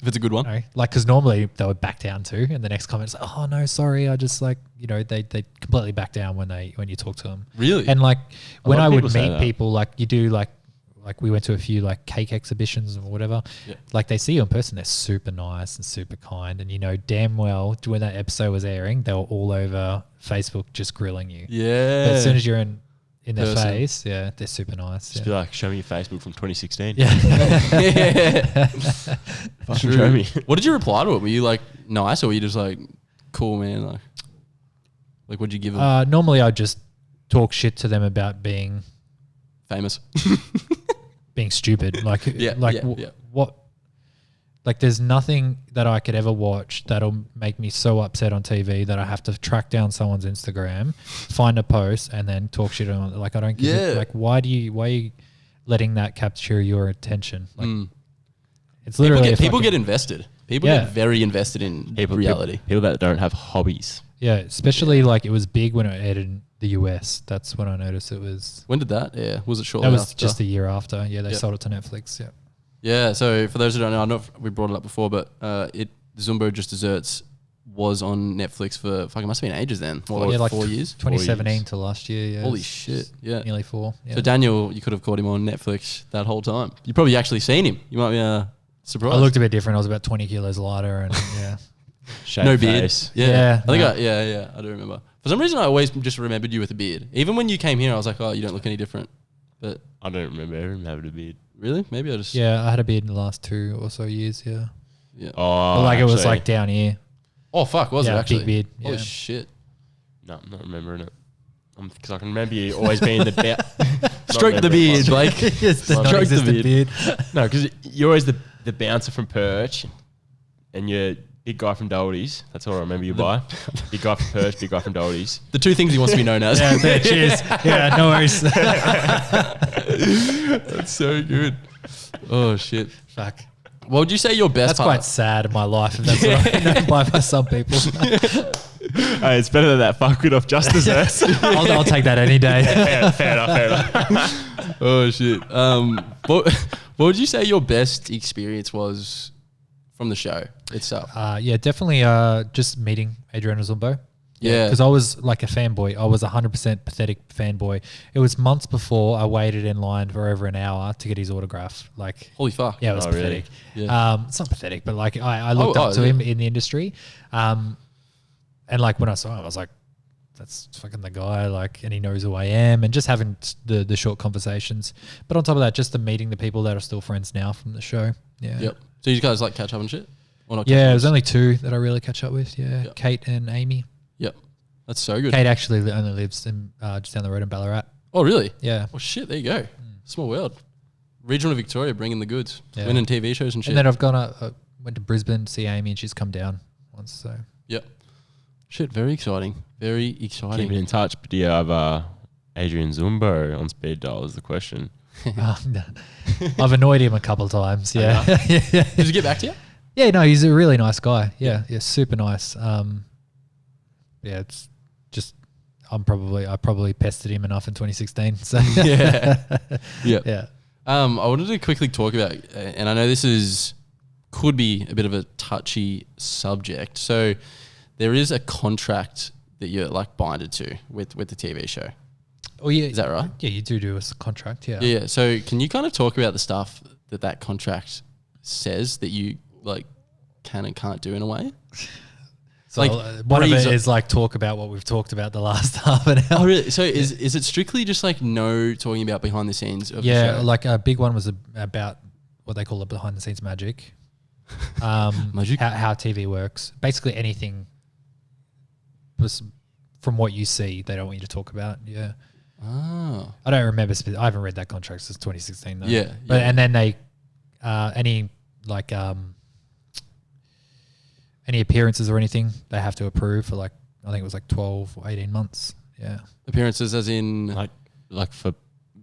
If it's a good one. Like, because normally they would back down too, and the next comment's like, oh no, sorry, I just like, they completely back down when you talk to them. Really? And like when I would say meet that. people, like you do like we went to a few like cake exhibitions or whatever. Yeah. Like they see you in person, they're super nice and super kind, and damn well when that episode was airing, they were all over Facebook just grilling you. Yeah. But as soon as you're in in their person. face. Yeah, they're super nice. Just Yeah. be like, show me your Facebook from 2016. Yeah. Fucking show me. What did you reply to it? Were you like nice, or were you just like cool, man? Like what'd you give them? Normally, I just talk shit to them about being Famous. stupid. Like, Yeah, yeah. what? Like, there's nothing that I could ever watch that'll make me so upset on TV that I have to track down someone's Instagram, find a post, and then talk shit on it. Like, I don't give it. Like, why are you letting that capture your attention? Like, it's literally People get invested. People Yeah. get very invested in reality. People that don't have hobbies. Yeah, especially like it was big when it aired in the US. That's when I noticed it was. When did that? Yeah, was it shortly That was after? just a year after. Yeah, they Yep. sold it to Netflix. Yeah. Yeah, so for those who don't know, I know we brought it up before, but Zumbo Just Desserts was on Netflix for it must have been ages then. More like 4 years. 2017 to last year. Yeah. Holy It's shit! Yeah. Nearly 4. Yeah. So Daniel, you could have caught him on Netflix that whole time. You probably actually seen him. You might be surprised. I looked a bit different. I was about 20 kilos lighter, and yeah. Shaved no beard. face. Yeah, I think no. I do remember. For some reason, I always just remembered you with a beard. Even when you came here, I was like, oh, you don't look any different. But I don't remember him having a beard. really, maybe I just Yeah, I had a beard in the last 2 or so years. Yeah. yeah. Oh, But like it was actually, like down here. Oh fuck, was it Yeah, actually? big beard, Holy yeah. shit! No, I'm not remembering it. Because I can remember you always being the Stroke the beard, like It's the Stroke the non-existent beard. beard. No, because you're always the bouncer from Perch, and you're big guy from Doldies. That's all I remember you by. Big guy from Perch, big guy from Doldies. The two things he wants to be known as. Yeah, there, cheers. Yeah, no worries. That's so good. Oh shit! Fuck. What would you say your best That's part? quite sad in my life. If that's what I know by some people. Hey, it's better than that fuckwit off Just Desserts. I'll take that any day. Fair enough. Oh shit! What would you say your best experience was from the show itself? Yeah, definitely just meeting Adriano Zumbo. Yeah. Because I was like a fanboy. I was 100% pathetic fanboy. It was months before I waited in line for over an hour to get his autograph. Like, Holy fuck! yeah, it was Oh, really? pathetic. Yeah. It's not pathetic, but like I looked up to yeah. him in the industry. And like when I saw him, I was like, that's fucking the guy. Like, and he knows who I am, and just having the short conversations. But on top of that, just the meeting the people that are still friends now from the show. Yeah. Yep. So you guys like catch up and shit? Or not? Yeah, it was only 2 that I really catch up with. Yeah, Yep. Kate and Amy. Yep. That's so good. Kate actually only lives in just down the road in Ballarat. Oh really? Yeah. Oh shit! There you go. Small world. Regional Victoria bringing the goods, Yeah. winning TV shows and shit. And then I've went to Brisbane to see Amy, and she's come down once. So Yep. Shit, very exciting. Very exciting. Keeping in touch, but do you have Adrian Zumbo on speed dial is the question. no. I've annoyed him a couple of times. Yeah. Did he get back to you? Yeah, no, he's a really nice guy. Yeah, super nice. Yeah, it's just I probably pestered him enough in 2016. So Yeah. Yeah. yeah. I wanted to quickly talk about, and I know this could be a bit of a touchy subject. So there is a contract that you're like binded to with the TV show. Oh yeah, Is that right? Yeah, you do a contract. Yeah. Yeah. So can you kind of talk about the stuff that contract says that you like can and can't do in a way? So Like, one of it breeze- is like talk about what we've talked about the last half an hour. Oh, really? So is it strictly just like no talking about behind the scenes of the Yeah, show? like a big one was about what they call the behind the scenes magic. Magic? How TV works. Basically anything was from what you see, they don't want you to talk about. Yeah. Oh. I don't remember. I haven't read that contract since 2016 though. Yeah, But yeah. and then they any like any appearances or anything they have to approve for like I think it was like 12 or 18 months. Yeah. Appearances as in Like for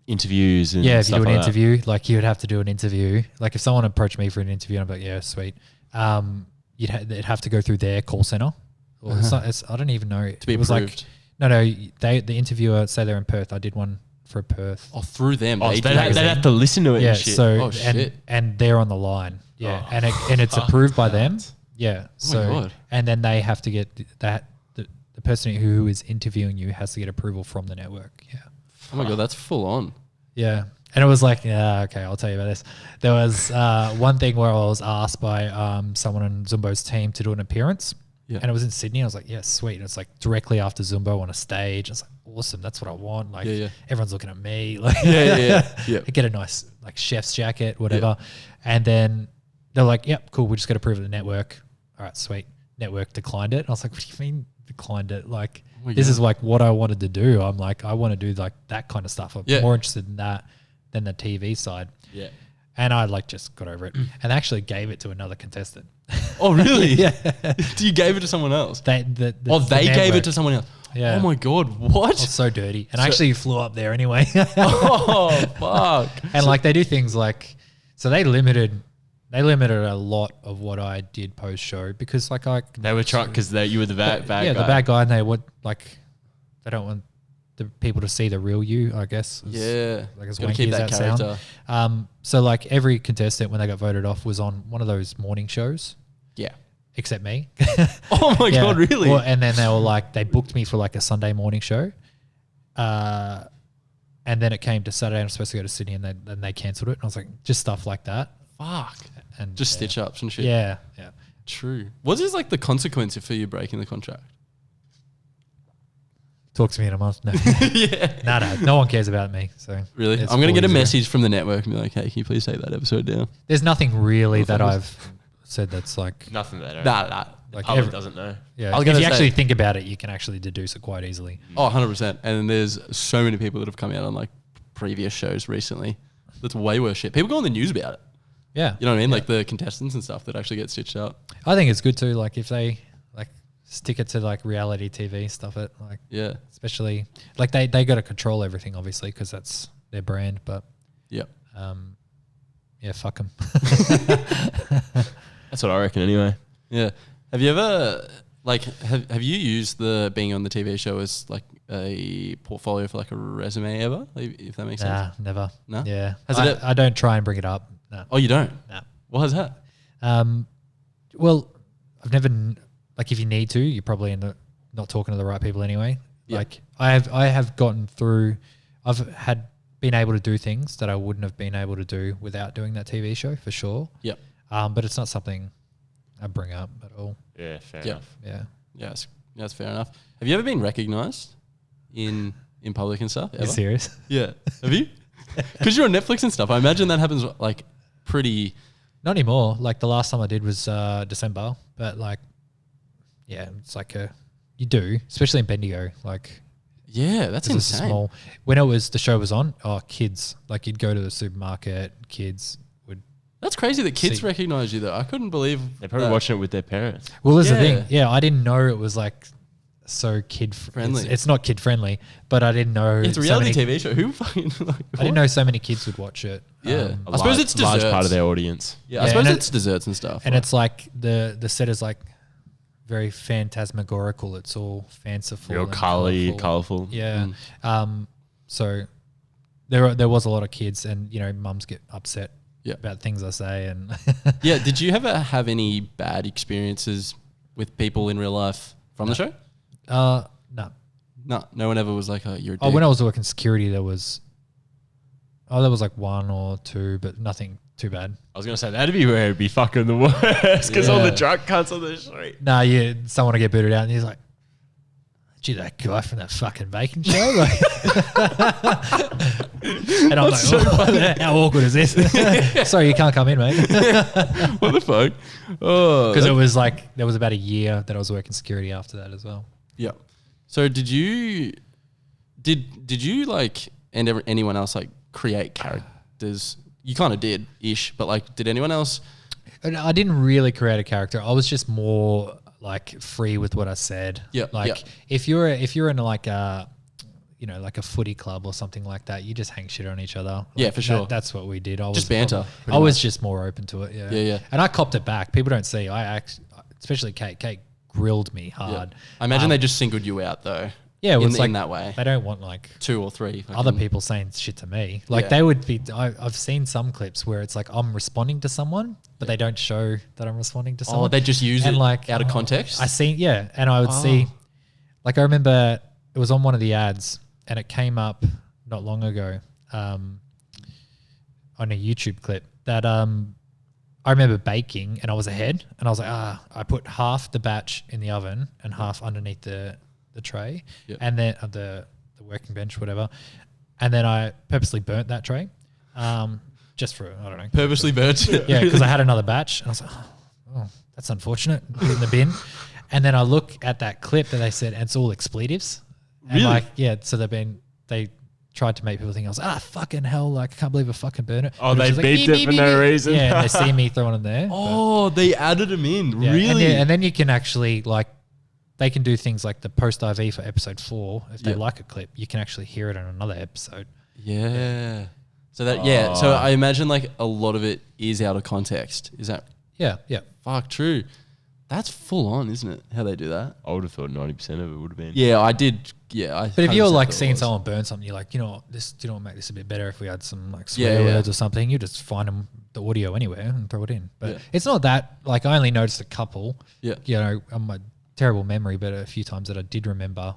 interviews and Yeah, if you stuff do an like that. interview, like you would have to do an interview. Like if someone approached me for an interview, I'm like, yeah, sweet. They'd have to go through their call center. Or I don't even know. to be it was approved. like no, the interviewer say they're in Perth. I did one for Perth. Oh, through them. Oh, they so do they'd everything. have to listen to it Yeah, and shit. so Oh, shit. and they're on the line. Yeah, Oh, and it's approved by them. that. Yeah. So God. and then they have to get that the person who is interviewing you has to get approval from the network. Yeah. Oh my God, that's full on. Yeah. And it was like, yeah, okay, I'll tell you about this. There was one thing where I was asked by someone on Zumbo's team to do an appearance. Yeah. And it was in Sydney. I was like, yeah, sweet. And it's like directly after Zumbo on a stage. I was like, awesome. That's what I want. Like Yeah. everyone's looking at me. Like Yeah. I get a nice like chef's jacket, whatever. And then they're like, yep, cool. We just got to prove it to the network. All right, sweet. Network declined it. And I was like, what do you mean declined it? Like this is like what I wanted to do. I'm like, I want to do like that kind of stuff. I'm more interested in that than the TV side. Yeah. And I like just got over it and actually gave it to another contestant. Oh, really? Yeah. You gave it to someone else? They They network. gave it to someone else? Yeah. Oh, my God. What? I was so dirty. And actually flew up there anyway. Oh, fuck. And like they do things like, so they limited a lot of what I did post show because like They were trying because you were the bad guy. the bad guy, and they would like they don't want the people to see the real you, I guess. Yeah. Like as Gotta wanky keep as that that character. sound. So like every contestant when they got voted off was on one of those morning shows, Yeah. except me. Oh, my God, really? Well, and then they were like, they booked me for like a Sunday morning show. And then it came to Saturday. I'm supposed to go to Sydney, and then they cancelled it. And I was like, just stuff like that. Fuck. And Just stitch ups and shit. Yeah. True. What is like the consequence for you breaking the contract? Talk to me in a month. No, Yeah. no one cares about me. So Really? it's I'm going to get a 4-0. message from the network and be like, hey, can you please take that episode down? There's nothing really that Motherfuckers. I've said that's like, Nothing better. Nah. The like public doesn't know. yeah. I was If gonna you say- actually think about it, you can actually deduce it quite easily. Oh, 100%. And there's so many people that have come out on like previous shows recently. That's way worse shit. People go on the news about it. Yeah. You know what I mean? Like the contestants and stuff that actually get stitched up. I think it's good too. Like if they like stick it to like reality TV stuff, it like Yeah. especially like they got to control everything obviously because that's their brand. But Yep. yeah, fuck them. That's what I reckon anyway. Yeah. Have you ever like have you used the being on the TV show as like a portfolio for like a resume ever? Like, if that makes sense. Nah, never. No? Yeah. Has it- I don't try and bring it up. No. Oh, you don't? Nah. What is that? Well, I've never like if you need to, you're probably not talking to the right people anyway. Yeah. Like I have gotten through. I've been able to do things that I wouldn't have been able to do without doing that TV show for sure. Yep. But it's not something I bring up at all. Yeah, fair Yeah. enough. Yeah. Yeah, that's fair enough. Have you ever been recognised in public and stuff? You Ever? serious? Yeah. Have you? Because you're on Netflix and stuff. I imagine that happens like pretty. Not anymore. Like the last time I did was December, but like, yeah, it's like you do, especially in Bendigo. Like, Yeah, that's it's insane. small. When the show was on, kids, like you'd go to the supermarket, kids would. That's crazy that kids See. recognise you though. I couldn't believe They're probably that. watching it with their parents. Well, there's the Yeah. thing. Yeah, I didn't know it was like so Friendly. It's not kid friendly, but I didn't know. It's a so reality many- TV show. Who fucking like? I didn't know so many kids would watch it. Yeah. A I suppose large- it's large desserts. part of their audience. Yeah, I Yeah, suppose and it's desserts and stuff. and like- it's like the set is like very phantasmagorical. It's all fanciful, Real and colourful. Yeah. So there was a lot of kids, and mums get upset Yeah. about things I say, and Yeah. Did you ever have any bad experiences with people in real life from the show? no. No one ever was like, "Oh, you're a dick." Oh, when I was working security, there was like one or two, but nothing too bad. I was going to say, that'd be where it'd be fucking the worst because all the Yeah. drunk cunts on the street. Nah, yeah, someone will get booted out, and he's like, "Gee, that guy from that fucking baking show." Like, and I'm like, "Oh, how awkward is this?" Sorry, you can't come in, mate. What the fuck? Oh, Because it was like there was about a year that I was working security after that as well. yeah. So did you like anyone else like create characters? You kind of did ish, but like, did anyone else? And I didn't really create a character. I was just more like free with what I said. Yeah, Like yeah. if you're in like a like a footy club or something like that, you just hang shit on each other. Yeah, Like for sure. That's what we did. I Just was banter, pretty I was much. just more open to it. Yeah. Yeah, yeah. And I copped it back. People don't see. Especially Kate. Kate grilled me Yeah. hard. I imagine they just singled you out though. Yeah, well, in, it's like in that way, They don't want like 2 or 3 other fucking- people saying shit to me. Like Yeah. they would be. I've seen some clips where it's like I'm responding to someone, but they don't show that I'm responding to someone. Oh, they just use And it like out of context. I seen, yeah, and I would see, like I remember it was on one of the ads, and it came up not long ago, on a YouTube clip that I remember baking, and I was ahead, and I was like, I put half the batch in the oven and half underneath the tray, Yep. and then the the working bench, whatever. And then I purposely burnt that tray, just for I don't know. Purposely burnt. Yeah, because I had another batch, and I was like, oh, that's unfortunate. Put it in the bin. And then I look at that clip that they said, and it's all expletives. And Really? like, yeah, so they tried to make people think I was fucking hell, like I can't believe I fucking burn it. Oh, But they it was beeped it for no reason. Yeah, and they see me throwing it there. Oh, they added them in. Yeah, Really? And then you can actually like, they can do things like the post IV for episode 4. If they Yep. like a clip, you can actually hear it in another episode. Yeah. So that so I imagine like a lot of it is out of context. Is that Yeah, yeah. fuck true? That's full on, isn't it? How they do that? I would have thought 90% of it would have been. Yeah, I did. Yeah, But if you're 100% like thought it seeing was. someone burn something, you're like, you know what make this a bit better if we had some like swear Yeah, yeah. words or something. You just find them the audio anywhere and throw it in. But Yeah. it's not that like I only noticed a couple. Yeah. You know, on my terrible memory, but a few times that I did remember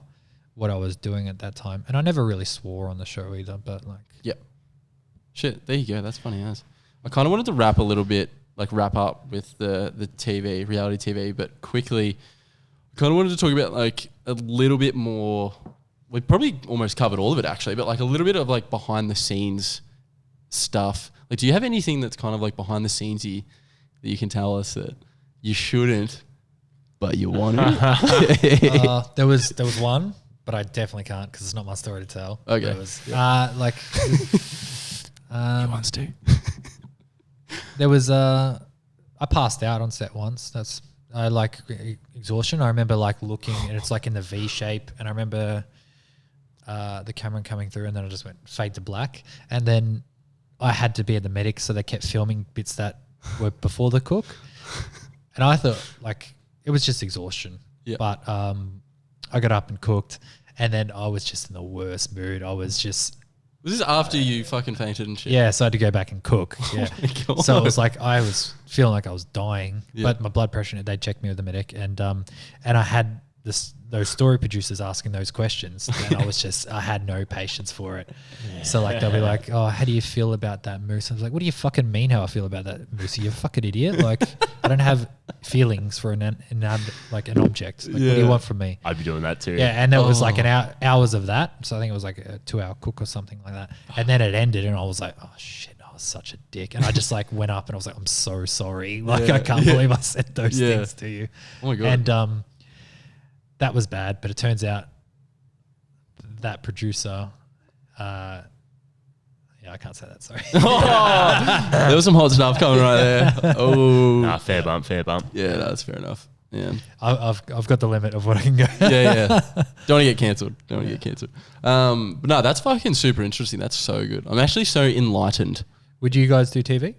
what I was doing at that time, and I never really swore on the show either. But like, Yeah. Shit, there you go. That's funny as. I kind of wanted to wrap up with the TV, reality TV, but quickly, I kind of wanted to talk about like a little bit more. We probably almost covered all of it actually, but like a little bit of like behind the scenes stuff. Like, do you have anything that's kind of like behind the scenesy that you can tell us that you shouldn't, but you want to? there was one, but I definitely can't because it's not my story to tell. Okay. There was, wants to. There was I passed out on set once. That's like exhaustion. I remember like looking and it's like in the V shape, and I remember the camera coming through, and then I just went fade to black, and then I had to be at the medic, so they kept filming bits that were before the cook, and I thought like it was just exhaustion. Yeah. But I got up and cooked, and then I was just in the worst mood. I was just. Was this after you fucking fainted and shit? Yeah, so I had to go back and cook. Yeah. my God. So it was like I was feeling like I was dying, Yeah. but my blood pressure, they checked me with the medic, and I had those story producers asking those questions, and I had no patience for it. Yeah. So like they'll be like, "Oh, how do you feel about that moose?" I was like, "What do you fucking mean how I feel about that moose? You're a fucking idiot. Like I don't have feelings for an object. Like, what do you want from me?" I'd be doing that too. Yeah, and there was like hours of that. So I think it was like a 2-hour cook or something like that. And then it ended, and I was like, "Oh shit, I was such a dick." And I just like went up and I was like, "I'm so sorry. Like I can't believe I said those things to you." Oh my God. And that was bad. But it turns out that producer, I can't say that. Sorry. There was some hot stuff coming right there. Oh, Nah, fair bump. yeah, that's fair enough. Yeah, I've got the limit of what I can go. yeah. Don't want to get cancelled. But no, that's fucking super interesting. That's so good. I'm actually so enlightened. Would you guys do TV?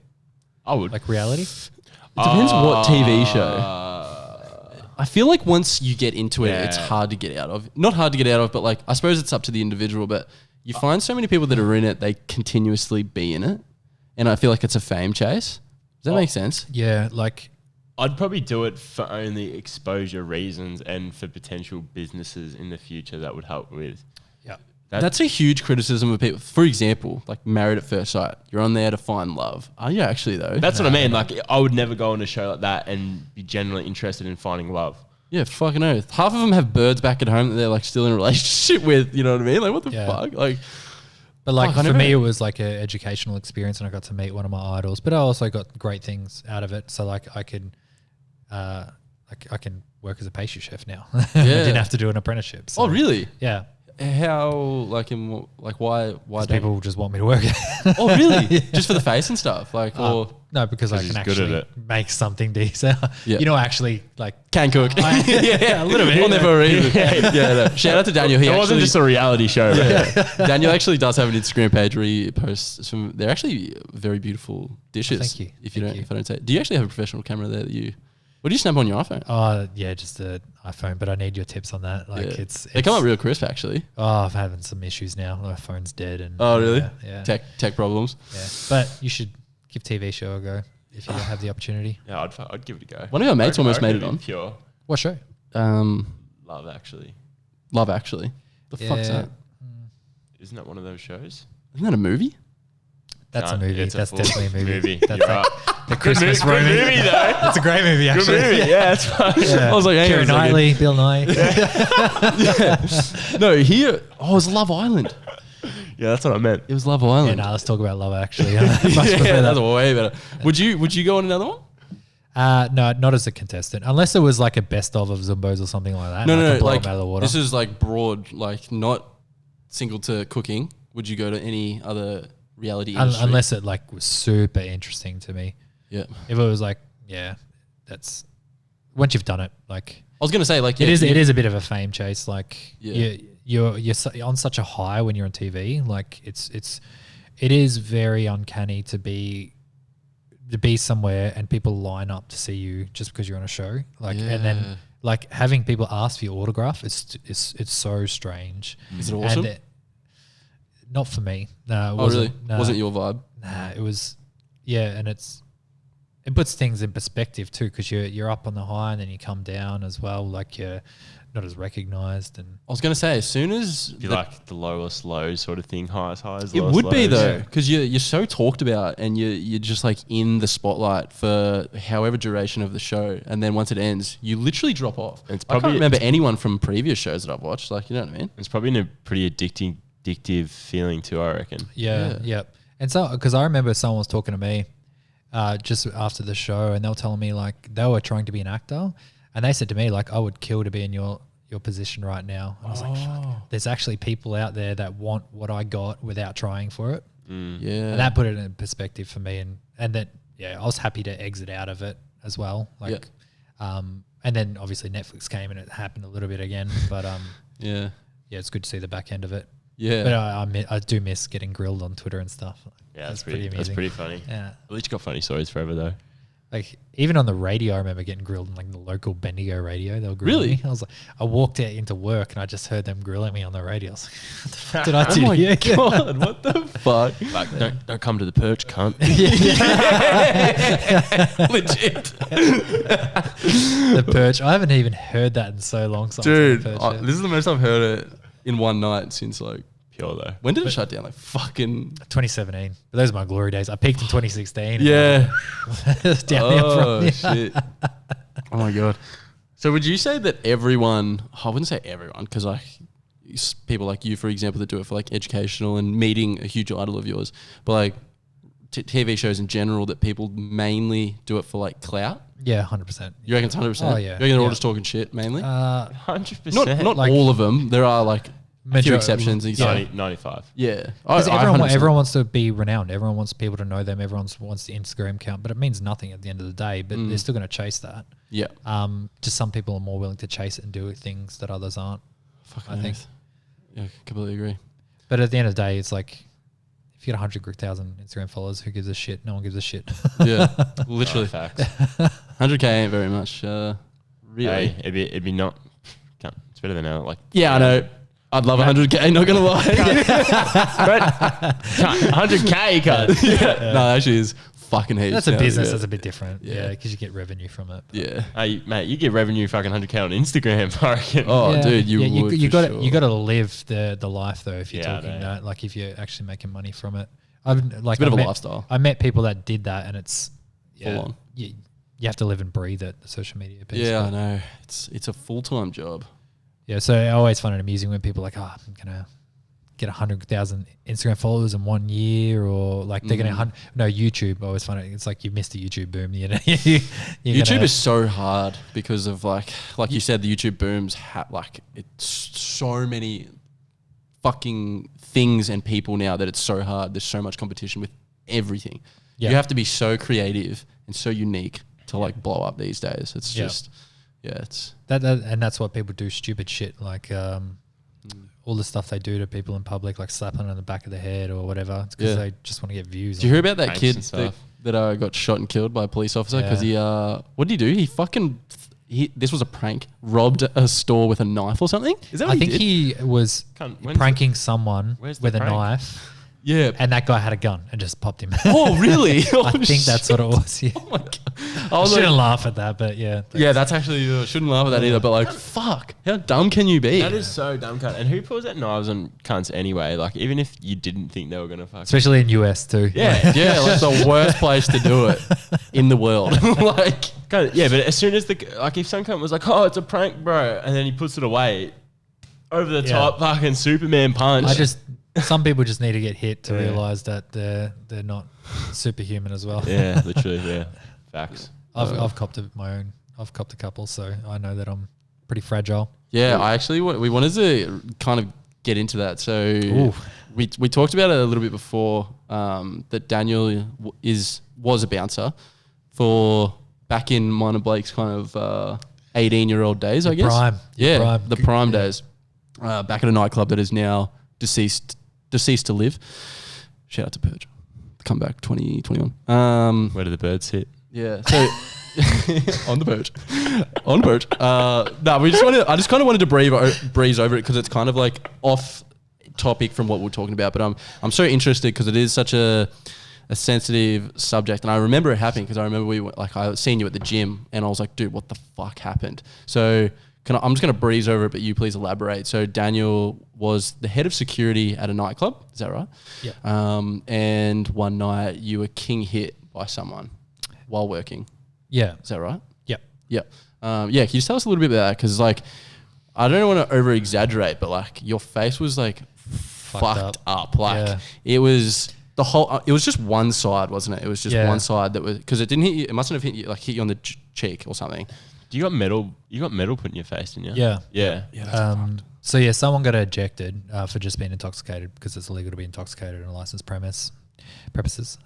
I would. Like reality? It depends what TV show. I feel like once you get into it, it's hard to get out of. Not hard to get out of, but like I suppose it's up to the individual. But you find so many people that are in it, they continuously be in it, and I feel like it's a fame chase. Does that make sense? Yeah, like I'd probably do it for only exposure reasons and for potential businesses in the future that would help with. yeah. That's a huge criticism of people. For example, like Married at First Sight. You're on there to find love. Are you actually though? That's what I mean. Like I would never go on a show like that and be genuinely interested in finding love. Yeah, fucking oath. Half of them have birds back at home that they're like still in a relationship with. You know what I mean? Like what the fuck? Like, but like fuck, I for never- me, it was like an educational experience, and I got to meet one of my idols. But I also got great things out of it. So like I could, I can work as a pastry chef now. I didn't have to do an apprenticeship. So, oh really? Yeah. How like in like why don't People just want me to work. Oh really? Just for the face and stuff, like or No, because I he's can good at actually it. make something decent. Yeah. You know, actually like can cook. yeah, a little bit. On there for a reason. No. Shout out to Daniel. He It wasn't actually just a reality show. Daniel actually does have an Instagram page where he posts some. They're actually very beautiful dishes. thank you. If you Thank don't, you. if I don't say, do you actually have a professional camera there that you? What do you snap on your iPhone? Oh yeah, just the iPhone. But I need your tips on that. Like Yeah. it's They come up real crisp actually. Oh, I'm having some issues now. My phone's dead. And Oh really? Yeah. Tech problems. Yeah. But you should give TV show a go if you have the opportunity. Yeah, I'd give it a go. One of our mates I almost reckon made it it'd on. be Pure What show? Love, actually. Love Actually. The fuck's Yeah. that? Isn't that one of those shows? Isn't that a movie? That's a movie. It's That's full definitely a movie. You're That's right. the Christmas Good romance. movie though. It's a great movie, actually. Good movie. Yeah, it's fine. Yeah. I was like, hang on Keira a second. Knightley, Bill Nye. No, here. Oh, it was Love Island. Yeah, that's what I meant. It was Love Yeah, Island. no, let's talk about Love, actually. I much Yeah, prefer that's that. way better. Would you go on another one? No, not as a contestant. Unless it was like a best of Zumbos or something like that. No, and I no, can no. blow Like them out of the water. this is like broad, like not single to cooking. Would you go to any other reality industry? Unless it like was super interesting to me. Yeah. If it was like, yeah, that's once you've done it, like I was gonna say like it is a bit of a fame chase. Like Yeah. you're on such a high when you're on TV. Like it is very uncanny to be somewhere and people line up to see you just because you're on a show. Like and Yeah. then like having people ask for your autograph, it's so strange. Is it awesome? And not for me. No, it Oh wasn't. really? No. Wasn't your vibe? Nah, it was, yeah, and it puts things in perspective too, because you're up on the high and then you come down as well, like you're not as recognised. And I was gonna say as soon as Be like the lowest low sort of thing, highest highs. it lowest would be lows. though, because you're so talked about and you're just like in the spotlight for however duration of the show, and then once it ends, you literally drop off. It's I can't probably- remember anyone from previous shows that I've watched. Like, you know what I mean? It's probably a pretty addictive feeling too, I reckon. yeah. And so, because I remember someone was talking to me just after the show, and they were telling me like they were trying to be an actor, and they said to me like, I would kill to be in your position right now. And I was like, fuck, there's actually people out there that want what I got without trying for it. Yeah. And that put it in perspective for me, and then I was happy to exit out of it as well. Like, and then obviously Netflix came and it happened a little bit again, but yeah. it's good to see the back end of it. Yeah. But I do miss getting grilled on Twitter and stuff. Yeah, that's pretty That's amazing. pretty funny. Yeah, At least you got funny stories forever though. like even on the radio, I remember getting grilled on like the local Bendigo radio. They were grilling Really? me. I was like, I walked out into work and I just heard them grilling me on the radio. I was like, what the fuck did I do? Oh my here? god, what the fuck? Like, don't come to the perch, cunt. Legit. The Perch. I haven't even heard that in so long. So Dude, The Perch, yeah. this is the most I've heard it in one night since like, Pure though. when did it shut down? Like fucking 2017. But those are my glory days. I peaked in 2016. and yeah. it's downhill Oh from here. shit. Oh my god. So would you say that everyone? I wouldn't say everyone, because like people like you, for example, that do it for like educational and meeting a huge idol of yours, but like TV shows in general, that people mainly do it for like clout. Yeah, 100%. You reckon it's 100%? Oh, yeah. You reckon they're all Yeah. just talking shit mainly? 100%. not like- all of them. There are like a few exceptions. Yeah. 95. Yeah. Because I everyone 100%. wants to be renowned. Everyone wants people to know them. Everyone wants the Instagram count, but it means nothing at the end of the day. But they're still going to chase that. Yeah. Just some people are more willing to chase it and do things that others aren't. Fucking I think. oath. Yeah, completely agree. But at the end of the day, it's like if you get 100,000 Instagram followers, who gives a shit? No one gives a shit. Yeah, literally. Facts. 100K ain't very much. Really. Hey, it'd be not. Can't, it's better than now. Like Yeah, I know. I'd love 100K, not gonna lie. 100K, cut. No, actually is fucking heaps. That's a now, business. yeah. That's a bit different. Yeah. Yeah, because you get revenue from it. Yeah. Hey, mate, you get revenue fucking 100K on Instagram, I reckon. Oh, Yeah. dude, you would. you for got sure. you got to live the life though. If you're Yeah, I talking know. that, like if you're actually making money from it, I've like It's a bit I of a met- lifestyle. I met people that did that, and it's Full on. You have to live and breathe it. The social media piece. Yeah, I but- know. It's a full-time job. Yeah, so I always find it amusing when people are like, I'm gonna get 100,000 Instagram followers in 1 year, or like they're gonna YouTube. I always find it's like you missed the YouTube boom. You know, YouTube is so hard because of like you said, the YouTube booms like it's so many fucking things and people now that it's so hard. There's so much competition with everything. Yeah. You have to be so creative and so unique to like blow up these days. It's Yeah. just it's that and that's what people do stupid shit like all the stuff they do to people in public, like slapping on the back of the head or whatever. It's because Yeah. they just want to get views. Did you hear about that Pranks kid and stuff. that got shot and killed by a police officer because he what did he do? This was a prank. Robbed a store with a knife or something. Is that what I think did? he was Cunt, when's pranking someone where's the with a prank? knife. Yeah. And that guy had a gun and just popped him. Oh, really? I think that's what it was. Yeah. Oh my God. I shouldn't laugh at that, but yeah. Yeah, that's actually, shouldn't laugh at that either, but like, fuck, how dumb can you be? That is so dumb, cunt. And who pulls out knives on cunts anyway? Like, even if you didn't think they were going to fuck. Especially in US too. Yeah. Yeah, like the worst place to do it in the world. Like, Yeah, but as soon as if some cunt was like, oh, it's a prank, bro, and then he puts it away, over the top fucking Superman punch. Some people just need to get hit to realize that they're not superhuman as well. Yeah, literally, yeah. Facts. I've copped I've copped a couple, so I know that I'm pretty fragile. yeah, we wanted to kind of get into that. So we talked about it a little bit before, that Daniel was a bouncer for back in mine and Blake's kind of 18-year-old days, I guess. The prime days. Back at a nightclub that is now deceased to live. Shout out to Purge. Comeback 2021. Where do the birds sit? Yeah. So on the boat. I just kind of wanted to breeze over it because it's kind of like off topic from what we're talking about. But I'm so interested because it is such a sensitive subject, and I remember it happening because I remember I seen you at the gym, and I was like, dude, what the fuck happened? So I'm just going to breeze over it, but you please elaborate. So Daniel was the head of security at a nightclub. Is that right? Yeah. And one night you were king hit by someone while working. Yeah. Is that right? Yep. Yeah. Can you just tell us a little bit about that? Because like, I don't want to over exaggerate, but like your face was like fucked up. Like it was the whole. It was just one side, wasn't it? It was just one side that was because it didn't hit you. It mustn't have hit you on the cheek or something. You got metal put in your face, didn't you? Yeah. Yeah. So yeah, someone got ejected for just being intoxicated because it's illegal to be intoxicated in a licensed premises.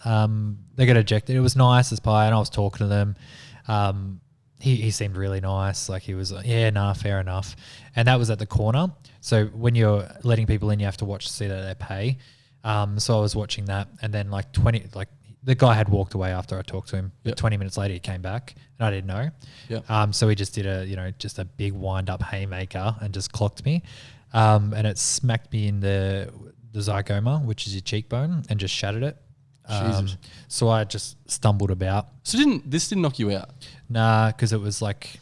They got ejected. It was nice as pie, and I was talking to them. He seemed really nice. Like he was, fair enough. And that was at the corner. So when you're letting people in, you have to watch to see that they pay. So I was watching that, and then the guy had walked away after I talked to him. But 20 minutes later, he came back, and I didn't know. Yeah. So he just did a big wind-up haymaker and just clocked me, and it smacked me in the zygoma, which is your cheekbone, and just shattered it. Jesus. So I just stumbled about. So this didn't knock you out? Nah, because it was like,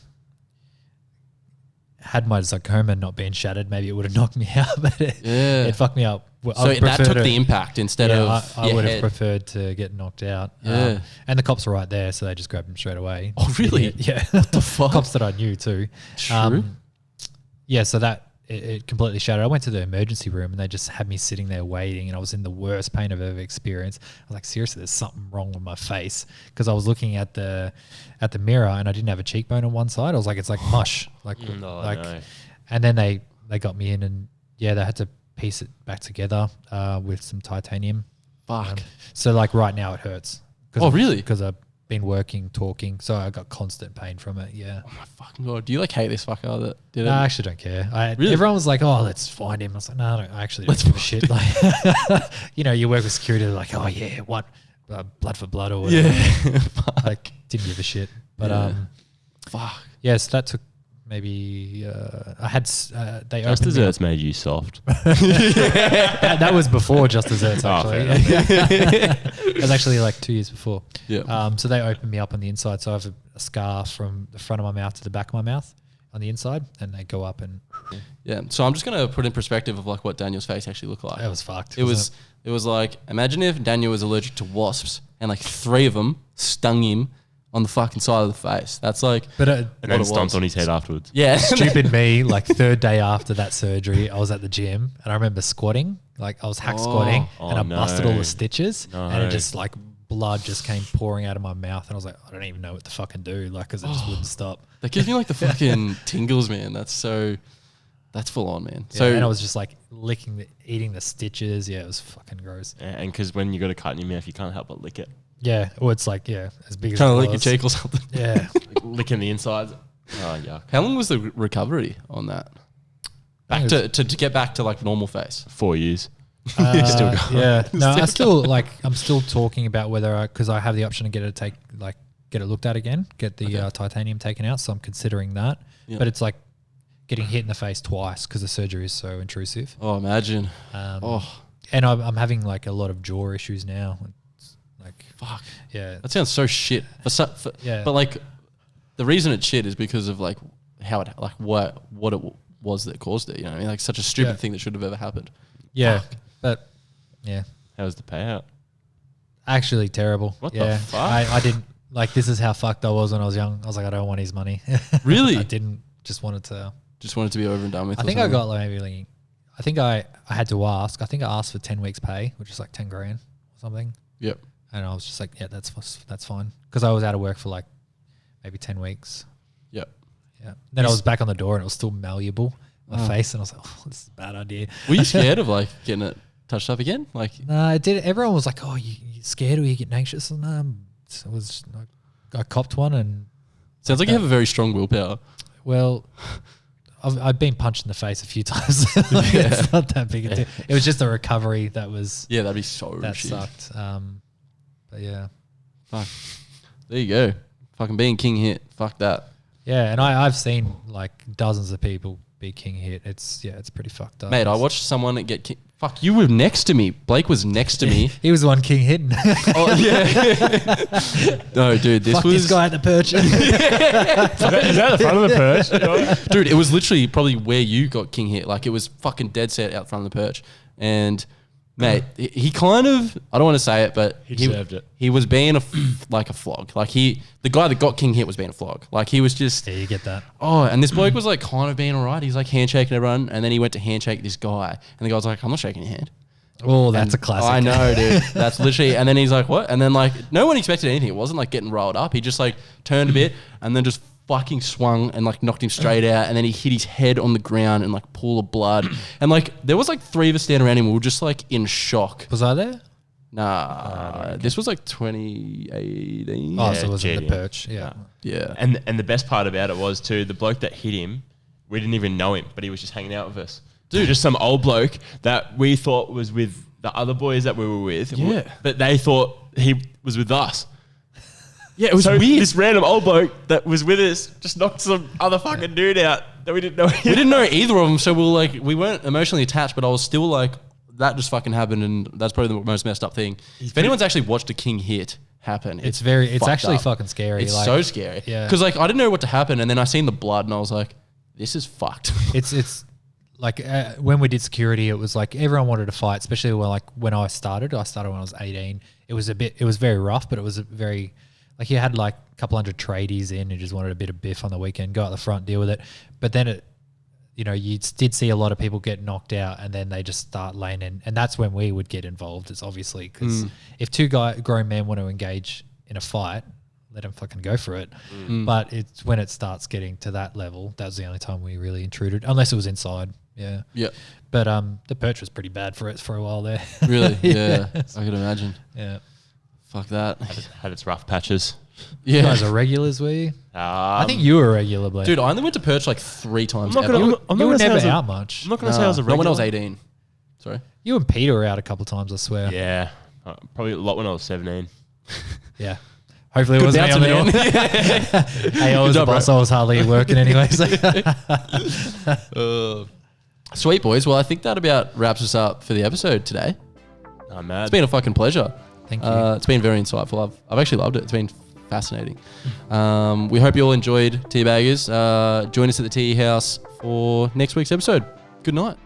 had my sarcoma not been shattered, maybe it would have knocked me out, but it fucked me up. So that took the impact instead of I would have preferred to get knocked out. Yeah. And the cops were right there, so they just grabbed him straight away. Oh, really? Yeah. What the fuck? Cops that I knew too. True. So that it completely shattered. I went to the emergency room and they just had me sitting there waiting, and I was in the worst pain I've ever experienced. I was like, seriously, there's something wrong with my face, because I was looking at the mirror and I didn't have a cheekbone on one side. I was like, it's like mush. No. And then they got me in, and they had to piece it back together with some titanium. Fuck. So like right now it hurts. Oh, really? Because I've been talking, so I got constant pain from it. Yeah. Oh my fucking God. Do you like hate this fucker that did it? No, I actually don't care. Really? Everyone was like, "Oh, let's find him." I was like, "No, I actually don't give a shit." Like, you work with security, they're like, "Oh yeah, what blood for blood or whatever." Yeah. Like, didn't give a shit. But fuck. Yeah, so that took maybe I had they Just opened me Desserts made you soft. that was before Just Desserts, actually. It was actually like 2 years before. Yeah. So they opened me up on the inside. So I have a scar from the front of my mouth to the back of my mouth on the inside, and they go up and. Yeah. So I'm just gonna put in perspective of like what Daniel's face actually looked like. It was fucked. It was like, imagine if Daniel was allergic to wasps and like 3 of them stung him on the fucking side of the face. That's like, and then stomped on his head afterwards. yeah. Stupid me, like third day after that surgery, I was at the gym and I remember squatting, like I was hack squatting and I busted all the stitches and it just like blood just came pouring out of my mouth and I was like, I don't even know what to fucking do, like, because it just wouldn't stop. That gives me like the fucking tingles, man. That's full on, man. Yeah, and I was just like eating the stitches. Yeah, it was fucking gross. And because when you got a cut in your mouth, you can't help but lick it. Yeah, or it's like, as big as Trying it to lick your was. cheek or something. Yeah. Like licking the insides. Oh, yuck. How long was the recovery on that? Back to get back to like normal face. 4 years. Still going. Yeah. No, I'm still talking about whether because I have the option to get it looked at again, get the titanium taken out. So I'm considering that. Yeah. But it's like getting hit in the face twice because the surgery is so intrusive. Oh, imagine. and I'm having like a lot of jaw issues now. It's like, Fuck. yeah, That sounds so shit. Yeah. But like, the reason it's shit is because of like how it like what it was that caused it. You know what I mean? Like such a stupid Yeah. thing that should have ever happened. yeah, Fuck. but yeah, How's the payout? actually terrible. What the yeah. fuck? I didn't like. This is how fucked I was when I was young. I was like, I don't want his money. Really? I didn't. Just wanted to. Just wanted to be over and done with. I or think I something. got like maybe. I think I had to ask. I think I asked for 10 weeks pay, which is like 10 grand or something. Yep. And I was just like, yeah, that's fine. Because I was out of work for like maybe 10 weeks. Yep. Yeah. Then I was back on the door and it was still malleable, my face. And I was like, oh, this is a bad idea. Were you scared of like getting it touched up again? Like, No, it did. Everyone was like, oh, you scared or you getting anxious? And so it was, I copped one and. sounds like you have a very strong willpower. Well, I've been punched in the face a few times. It's not that big a deal. It was just a recovery that was. Yeah, that'd be so That shit. sucked. But yeah. Fuck. There you go. Fucking being king hit. Fuck that. Yeah, and I've seen like dozens of people be king hit. It's pretty fucked up. Mate, I watched someone get king. Fuck, you were next to me. Blake was next to me. He was the one king hitting. Oh, yeah. No, dude, this Fuck was... this guy at the perch. Is that the front of the perch? Dude, it was literally probably where you got king hit. Like, it was fucking dead set out front of the perch. And, mate, he kind of... I don't want to say it, but... He deserved it. He was being a flog. Like, the guy that got king hit was being a flog. Like, he was just... Yeah, you get that. Oh, and this bloke was like kind of being all right. He's like handshaking everyone. And then he went to handshake this guy. And the guy was like, I'm not shaking your hand. Oh, that's And a classic. I know, dude. That's literally. And then he's like, what? And then like, no one expected anything. It wasn't like getting rolled up. He just like turned a bit and then just fucking swung and like knocked him straight out. And then he hit his head on the ground and like pool of blood. And like, there was like 3 of us standing around him. We were just like in shock. Was I there? Nah, this was like 2018. Oh, so it was in the cheating. perch. Yeah. Yeah. And the best part about it was too, the bloke that hit him, we didn't even know him, but he was just hanging out with us. Dude, just some old bloke that we thought was with the other boys that we were with. Yeah. But they thought he was with us. Yeah, it was So weird. this random old bloke that was with us just knocked some other fucking dude out that we didn't know. We didn't know either of them, so we were like, we weren't emotionally attached, but I was still like, that just fucking happened, and that's probably the most messed up thing. If anyone's actually watched a king hit happen, It's fucked actually up. fucking scary. It's like, so scary. Yeah. Because like I didn't know what to happen, and then I seen the blood, and I was like, this is fucked. It's like when we did security, it was like everyone wanted to fight, especially when I started. I started when I was 18. It was very rough, but it was a very, like you had like a couple hundred tradies in who just wanted a bit of biff on the weekend, go out the front, deal with it. But then you did see a lot of people get knocked out and then they just start laying in. And that's when we would get involved. It's obviously because if 2 grown men want to engage in a fight, let them fucking go for it. But it's when it starts getting to that level, that was the only time we really intruded, unless it was inside. Yeah. Yeah. But the perch was pretty bad for a while there. Really? Yeah. I could imagine. Yeah. Fuck that. Had its rough patches. You Yeah. guys are regulars, were you? I think you were a regular, Blake. Dude, I only went to perch like 3 times I'm not ever. gonna- you were say I never was a- out much. I'm not going to say I was a Not when I was regular. 18. Sorry. You and Peter were out a couple times, I swear. Yeah. Probably a lot when I was 17. Yeah. Hopefully it Good wasn't me on the bouncer, door. man. Hey, I was Good the job, boss. I was hardly working anyways. Sweet boys. Well, I think that about wraps us up for the episode today. I'm mad. It's been a fucking pleasure. Thank you. It's been very insightful. I've actually loved it. It's been fascinating. We hope you all enjoyed Teabaggers. Join us at the Teahouse for next week's episode. Good night.